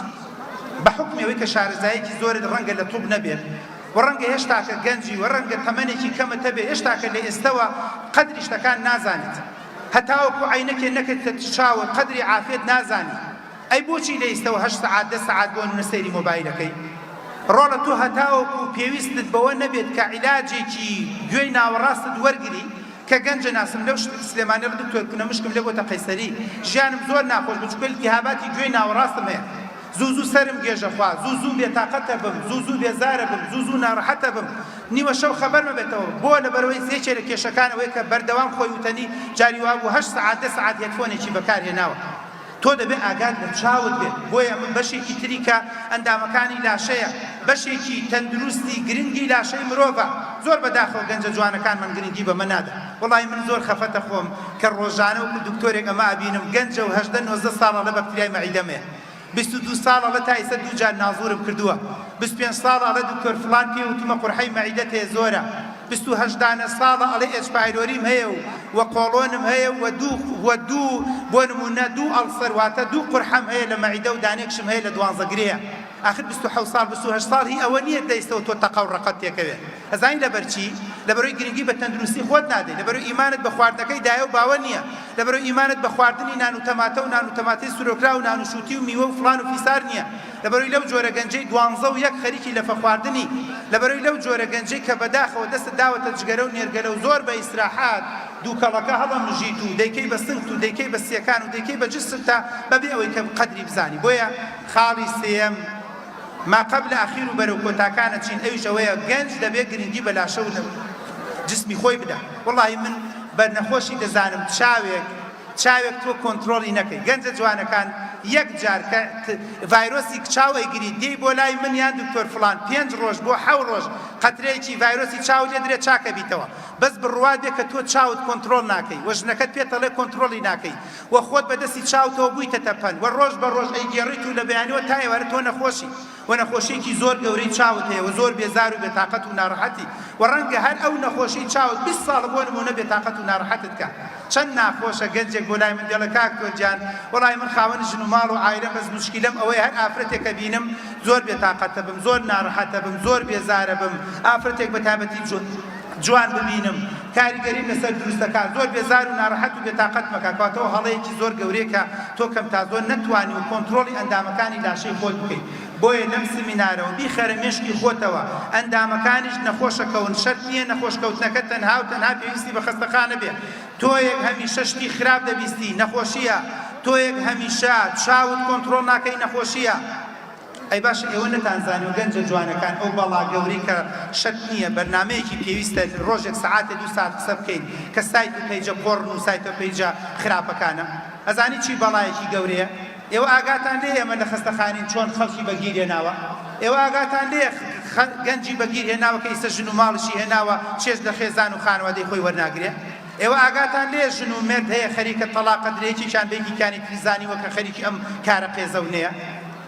بە حکمی ئەوەی کە شارەزایەکی زۆرت ڕەنگە لە توپ نەبێت وەڕەنگە هێشتاکە گەنجی وەڕەنگە تەمەنێکی کەمەتە بێ هێشتاکە لە ئێستەوە قەدری شتەکان نازانیت هەتاوەکو عینەکێ نەکەتە چاوە قەدری عافێت نازانی ئەی بۆچی لە ئێستەوە 8 سەعات 10 سەعات بۆ نمونە سەیری مۆبایلەکەی ڕۆڵە تۆ هەتاوەکو پێویستت بەوە نەبێت کە عیلاجێکی گوێی ناوەڕاستت وەرگری کە گەنجە ناسم لەو سلێمانی دکتۆر نەمشکم لێ بۆتە قەیسەری ژیانم زۆر ناخۆش بچکە التیهاباتی گوێی ناوەڕاستم هەیە زوو سرم گێژە خوا زوو بێتاقەتە بم زوو بێزارە بم زوو ناڕەحەتە بم نیوە شەو خەبەر مەبێتەوە بۆ لەبەرەوەی سێچێ لە کێشەکان ئەوەی کە بەردەوام خۆی وتەنی جاری وا بوو 8 سەعات 10 سەعات هێدفۆنێکی بەکارهێناوە تۆ دەبێ ئاگات لە چاوت بێت بۆیە من بەشێکی تری کە ئەندامەکانی لاشەیە بەشێکی تەندروستی گرنگی لاشەی مرۆڤە زۆر بەداخەوە گەنجە جوانەکانمان گرنگی بەمە نادە وەڵی من زۆر خەفەتە خۆم کە ڕۆژانە وەکو دکتۆرێک ئەمە ئابینم گەنجە و 18-19 ساڵە لە بەکتریای مەعیدەمەیە 22 ساڵە لە تا ئێستا 2 جار نازورم کردووە 25 ساڵە لە دکتۆر فڵان پێ وتمە قورحەی مەعیدەت هەیە زۆرە 28 ساڵە ئەڵێ ئێسپایرۆریم هەیە و قۆڵۆنم هەیە و دوو بۆ نمونە 2 ئەڵسەر واتە 2 قورحەم هەیە لە مەعیدە و دانێکشم هەیە لە 12 گرەیە آخر 27 ساڵ 28 ساڵ هی ئەوە نییە دەیستەوە تۆ تەقە و ڕقەت تێکەوێت ئەزانی لەبەرچی لەبەرەوەی گرنگی بە تەندروستی خۆت نادەی لەبەرەوەی ئیمانت بە خواردنەکەی دایە و باوە نییە لەبەرەوەی ئیمانت بە خواردنی نان و تەماتە و نان و تەماتەی سورۆکرا و نان و شوتی و میوە و فڵان و فیسار نییە لەبەرەوەی لەو جۆرە گەنجەی 12 خەریکی لەفە خواردنی لەبەرەوەی لەو جۆرە گەنجەی کە بەداخەوە دەستت داوەتە جگەرە و نێرگەلە و زۆر بە ئیسراحات دووکەڵەکە هەڵەمژیت و دەیکەی بە سنگت و دەیکەی بە سیەکان و دەیکەی بە جست تا بەبێ ئەوەی کە قەدری بزانی بۆیە خاڵی سێیەم ما قبل ئەخیر و بەرەو کۆتاکانە چین ئەویش ئەوەیە گەنج دەبێت گرنگی بە لاشە و جسمی خۆی بدە وەڵی من بە نەخۆشی دەزانم چاوێک تۆ کۆنتڕۆڵی نەکەی گەنجە جوانەکان یەک جار کە ڤایرۆسی چاو ئەیگری دێی بۆ لای من یان دکتۆر فڵان 5 ڕۆژ بۆ 7 ڕۆژ قەترەیەکی ڤایرۆسی چاو لێ درێت چاکە بیتەوە بەس بڕوات بێ کە تۆ چاوت کۆنتڕۆڵ ناکەی وە ژنەکەت پێتەڵێ کۆنتڕۆڵی ناکەی وە خۆت بەدەستی چاوتەوە بوویتە تەپەن وە ڕۆژ بە ڕۆژ ئەیگێڕیت و لە بەیانیەوە تا ئێوارە تۆ نەخۆشی و نەخۆشیێکی زۆر گەورەی چاوت هەیە و زۆر بێزار و بێتاقەت و ناڕەحەتی و ڕەنگە هەر ئەو نەخۆشی چاوت 20 ساڵ بۆ نمونە بێتاقەت و ناڕەحەتت کە چەند ناخۆشە گەنجێک بۆ لای من دێڵە کاک تۆجان وەڵای من خاوەن ژن و ماڵ و عایلەم بەس موشکیلەم ئەوەی هەر ئافرەتێکە بینم زۆر بێتاقەتە بم زۆر ناڕەحەتە بم زۆر بێزارە بم ئافرەتێک بە تایبەتی جوان ببینم کاریگەری لەسەر دروستەکان زۆر بێزار و ناڕەحەت و بێتاقەت مەکە کەواتەوە هەڵەیەکی زۆر گەورەیەکە تۆ کەم تا زۆر نەتوانی و کۆنتڕۆڵی ئەندامەکانی لاشەی خۆت بکەیت بۆیە لەم سمینارەوە بیخەرە مێشکی خۆتەوە ئەندامەکانیش نەخۆشەکەون شەرت نییە نەخۆشکەوتنەکە تەنها و تەنها پێویستی بە خەستەخانە بێ تۆیەک هەمیشە شتی خراپ دەبیستی نەخۆشیە تۆیەک هەمیشە چاوت کۆنتڕۆڵ ناکەی نەخۆشیە ئەی باشە ئێوە نەتانزانی و گەنجە جوانەکان ئەو بەڵا گەوری کە شەک نییە بەرنامەیەکی پێویستە ڕۆژێک سەعاتێ 2 ساعت قسە بکەین کە سایت و پەیجە پۆڕن و سایت و پەیجە خراپەکانە ئەزانی چی بەڵایەکی گەورەیە ئێوە ئاگاتان لێ ئێمە لە خەستەخانین چۆن خەڵکی بەگیر هێناوە ئێوە ئاگاتان لێ گەنجی بەگیر هێناوە کە ئیسە ژن و ماڵشی هێناوە چێژ لە خێزان و خانوادەی خۆی وەرناگرێ ئێوە ئاگاتان لێ ژن و مرد هەیە خەریکە تەلاقە درێکیشان بەیکیکانی کریزانیوە کە خەریکی ئەم کارە قێزەونەیە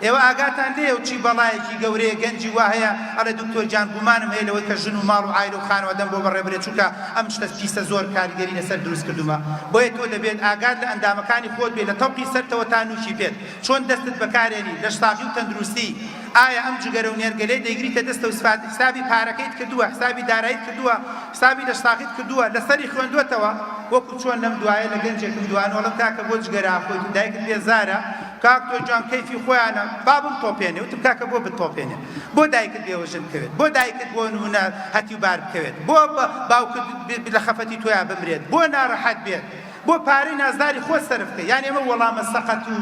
ئێوە ئاگاتان لێ و چی بەڵایەکی گەورەیە گەنجی وا هەیە ئەڵێ دکتۆر جان گومانم هەیە لەوەی کە ژن و ماڵ و عایلە و خانوادەم بۆ بەڕێبرێ چونکە ئەم شتە پیسە زۆر کاریگەری لەسەر دروست کردومە بۆیە تۆ دەبێت ئاگات لە ئەندامەکانی خۆت بێت لە تەوقی سەرتەوە تا نووشی بێت چۆن دەستت بەکارێنی لە شتاقی و تەندروستی ئایا ئەم جگەرە و نێرگەلەی دەیگریتە دەستە و حسابی پارەکەیت کردووە حسابی داراییت کردووە حسابی لە شتاقیت کردووە لەسەری خوێندووەتەوە وەکو چۆن لەم دوایە لە گەنجێکم دوان وەڵم کاکە بۆ جگەرە خۆیت و دایکت بێزارە کاک تۆ جان کەیفی خۆیانە بابم تۆپێنێ وتم کاکە بۆ بتۆپێنێ بۆ دایکت بێوەژن بکەوێت بۆ دایکت بۆ نمونە هەتی و بار بکەوێت بۆ باوکت لە خەفەتی تۆیان بمرێت بۆ ناڕەحەت بێت بۆ پارەی نازداری خۆت سەرف بکەیت یعنی ئەمە وەڵامە سەقەت و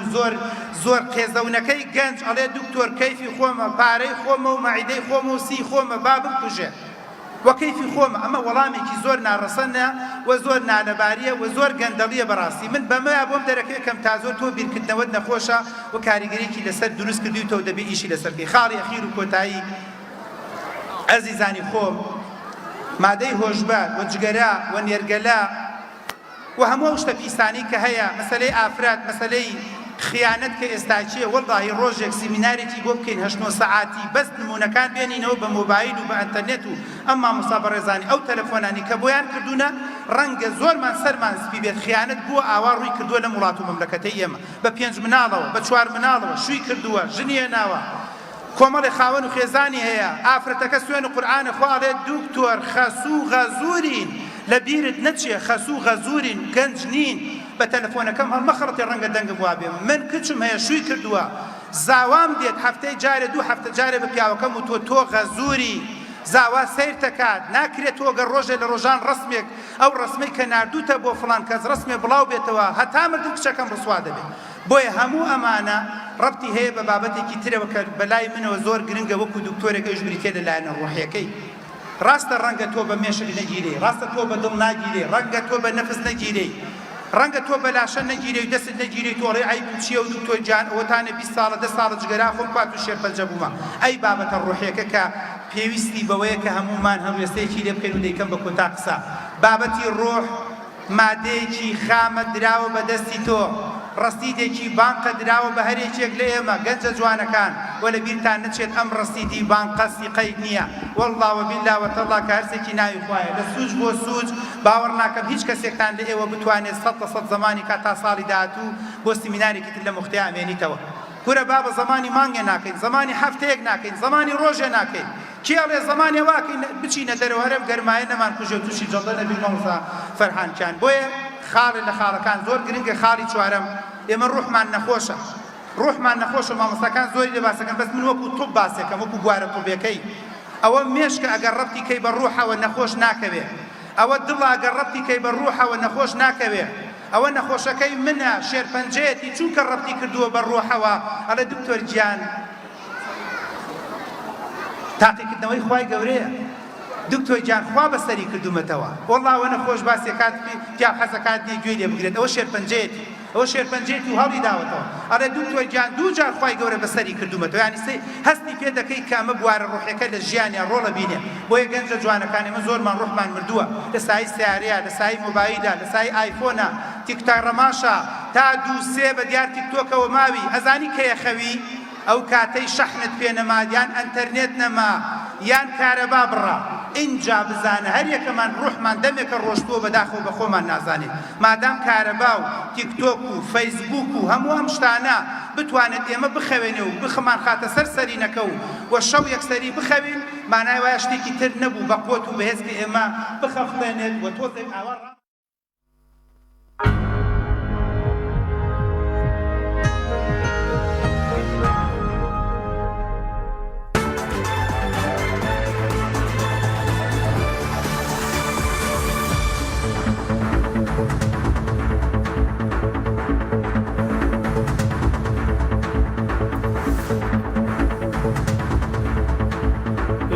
زۆر قێزەونەکەی گەنج ئەڵێ دکتۆر کەیفی خۆمە پارەی خۆمە و مەعیدەی خۆمە و سی خۆمە با بکوژێ وەکەیفی خۆمە ئەمە وەڵامێکی زۆر ناڕەسەنە و زۆر نالەباریە و زۆر گەندەڵیە بەڕاستی من بەمەیە بۆم دەرەکەی کەم تا زۆر تۆ بیرکردنەوەت نەخۆشە و کاریگەریەکی لەسەر دروست کردویتەوە دەبێ ئیشی لەسەرکەی خاڵی ئەخیر و کۆتایی ئەزیزانی خۆم مادەی هۆشبەر و جگەرە و نێرگەلە و هەموو شتە پیسانی کە هەیە مەسەلەی ئافراد مەسەلەی خیانەت کە ئێستاچیە وەڵڵاهی ڕۆژێک سیمینارێکی بۆ بکەین 8 سەعاتی بەس نمونەکان بێنینەوە بە مۆبایل و بە ئەنتەرنێت و ئەمما مامۆستا بەڕێزانی ئەو تەلەفۆنانی کە بۆیان کردوونە ڕەنگە زۆرمان سەرمان سپی بێت خیانەت بووە ئاوا ڕووی کردووە لە وڵات و مەملەکەتەی ئێمە بە 5 مناڵەوە بە 4 مناڵەوە شووی کردووە ژنی هێناوە کۆمەڵی خاوەن و خێزانی هەیە ئافرەتەکە سوێن و قورئانە خوا ئەڵێ دکتۆر خەسوو غەزوورین لە بیرت نەچێ خەسوو غەزوورین گەنج نین بە تەلەفۆنەکەم هەڵمەخڕەتێ ڕەنگە دەنگم وا بێ من کچم هەیە شووی کردووە زاوام دێت هەفتەی جارێ 2 هەفتە جارێ بە پیاوەکەم و تۆ غەزووری زاوا سیر تەکات ناکرێت تۆ گەر ڕۆژێ لە ڕۆژان ڕسمێک ئەو ڕسمەی کە ناردووتە بۆ فڵان کەس ڕسمێ بڵاو بێتەوە هەتا مردن کچەکەم ڕسوا دەبێت بۆیە هەموو ئەمانە ڕەبتی هەیە بە بابەتێکی ترەوە کە بەلای منەوە زۆر گرنگە وەکو دکتۆرێک ئەوش بریتێ لەلایەنە ڕۆحیەکەی ڕاستە ڕەنگە تۆ بە مێشک نەگیرەی ڕاستە تۆ بە دڵ ناگیرەی ڕەنگە تۆ بە نەفس نەگیرەی ڕەنگە تۆ بە لاشە نەگیرەی و دەست نەگیرەی تۆڕێ ئەی چییە و دکتۆر جان ئەوەتانە 20 ساڵە 10 ساڵە جگەرا خۆم پات و شێرپەنجە بوومە ئەی بابەتە ڕۆحیەکە کە پێویستی بەوەیە کە هەمومان هەڵوێستەیەکی لێ بکەین و دەیکەم بە کۆتا قسە بابەتی ڕۆح مادەیەکی خامە دراوە بە دەستی تۆ ڕەسیدێکی بانقە دراوە بە هەرێکێک لە ئێمە گەنجە جوانەکان و لە بیرتان نەچێت ئەم ڕەسیدی بانقە سیقەی نییە وەڵڵا وەبیللا وەتەڵڵا کە هەرسێکی ناوی خوایە لە سووج بۆ سووج باوەڕ ناکەم هیچ کەسێکتان لە ئێوە بتوانێت 100% زمانی کا تا ساڵی داهاتوو بۆ سیمینارێکی تر لە موختەیە ئەمێنیتەوە کورە با بە زمانی مانگێ ناکەین زمانی هەفتەیەک ناکەین زمانی ڕۆژێ ناکەین کێڵێ زمانی واکەین بچینە دەرەوە هەرم گەرمایە نەمان کوژێ و تووشی جەڵدە نەبی مەڵسا فەرحانکیان بۆیە خاڵی لە خاڵەکان زۆر گرنگە خاڵی چوارەم ئێمە ڕوحمان نەخۆشە ڕوحمان نەخۆشە مامۆستاکان زۆری لێ باسەکەن بەس من وەکو توپ باسێکەم وەکو گوارە توپێکەی ئەوە مێشکە ئەگەر ڕەبتی کەی بە ڕوحەوە نەخۆش ناکەوێ ئەوە دڵە ئەگەر ڕەبتی کەی بە ڕوحەوە نەخۆش ناکەوێ ئەوە نەخۆشەکەی منە شێرپەنجەیەتی چونکە ڕەبتی کردووە بە ڕوحەوە ئەڵێ دکتۆر گیان تاقیکردنەوەی خوای گەورەیە دکتۆر گیان خوا بەسەری کردومەتەوە وەڵڵا ئەوە نەخۆش باسێکات پیا حەزەکات نیە گوێی لێ بگرێت ئەوە شێرپەنجەیەتی ئەوە شێرپەنجێتی و هەڵی داوەتەوە ئەرێ دوکتۆر گیان دوو جار خوای گەورە بەسەری کردومەتەوە یعنی هەستی پێ دەکەی کامە بوارە ڕوحەکە لە ژیانیان ڕۆڵە بینێ بۆیە گەنجە جوانەکانی من زۆرمان ڕوحمان مردووە لە سای سیارەیە لە سای مۆبایلدا لە سای ئایفۆنە تیکتاک ڕەماشە تا دوو سێ بە دیار تیکتۆکەوە ماوی ئەزانی کەیە خەوی ئەو کاتەی شەحنت پێ نەما یان ئەنتەرنێت نەما یان کارەبا بڕا اینجا بزانە هەر یەکەمان ڕوحمان دەمێکە ڕۆشتووە بەداخەوە بە خۆمان نازانێت مادام کارەبا و تیکتۆک و فەیسبوک و هەموو ئەم شتانە بتوانێت ئێمە بخەوێنێ و بخمان خاتە سەر سەرینەکە و شەو یەکسەری بخەوین مانای وایە شتێکی تر نەبوو بە قوت و بەهێزکە ئێمە بخەفڵێنێت و تۆزێک ئاوا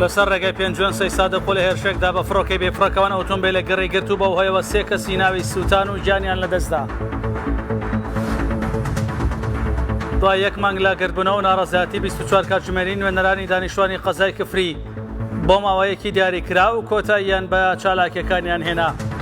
لەسەر ڕێگەی پێنجوان سەی سادە پۆل هێرشێکدا بە فڕۆکەی بێفڕەکەوان ئۆتۆمبیلە گەڕی گرتو بەو هۆیەوە سێ کەسی ناوی سووتان و گیانیان لەدەستدا. دوای یەک مانگ لاگرتبوونەوە ناڕەزایەتی 24 کاتژمێری نوێنەرانی دانیشتوانی قەزای کفری بۆ ماوەیەکی دیاریکرا و کۆتاییان بە چالاکیەکانیان هێنا.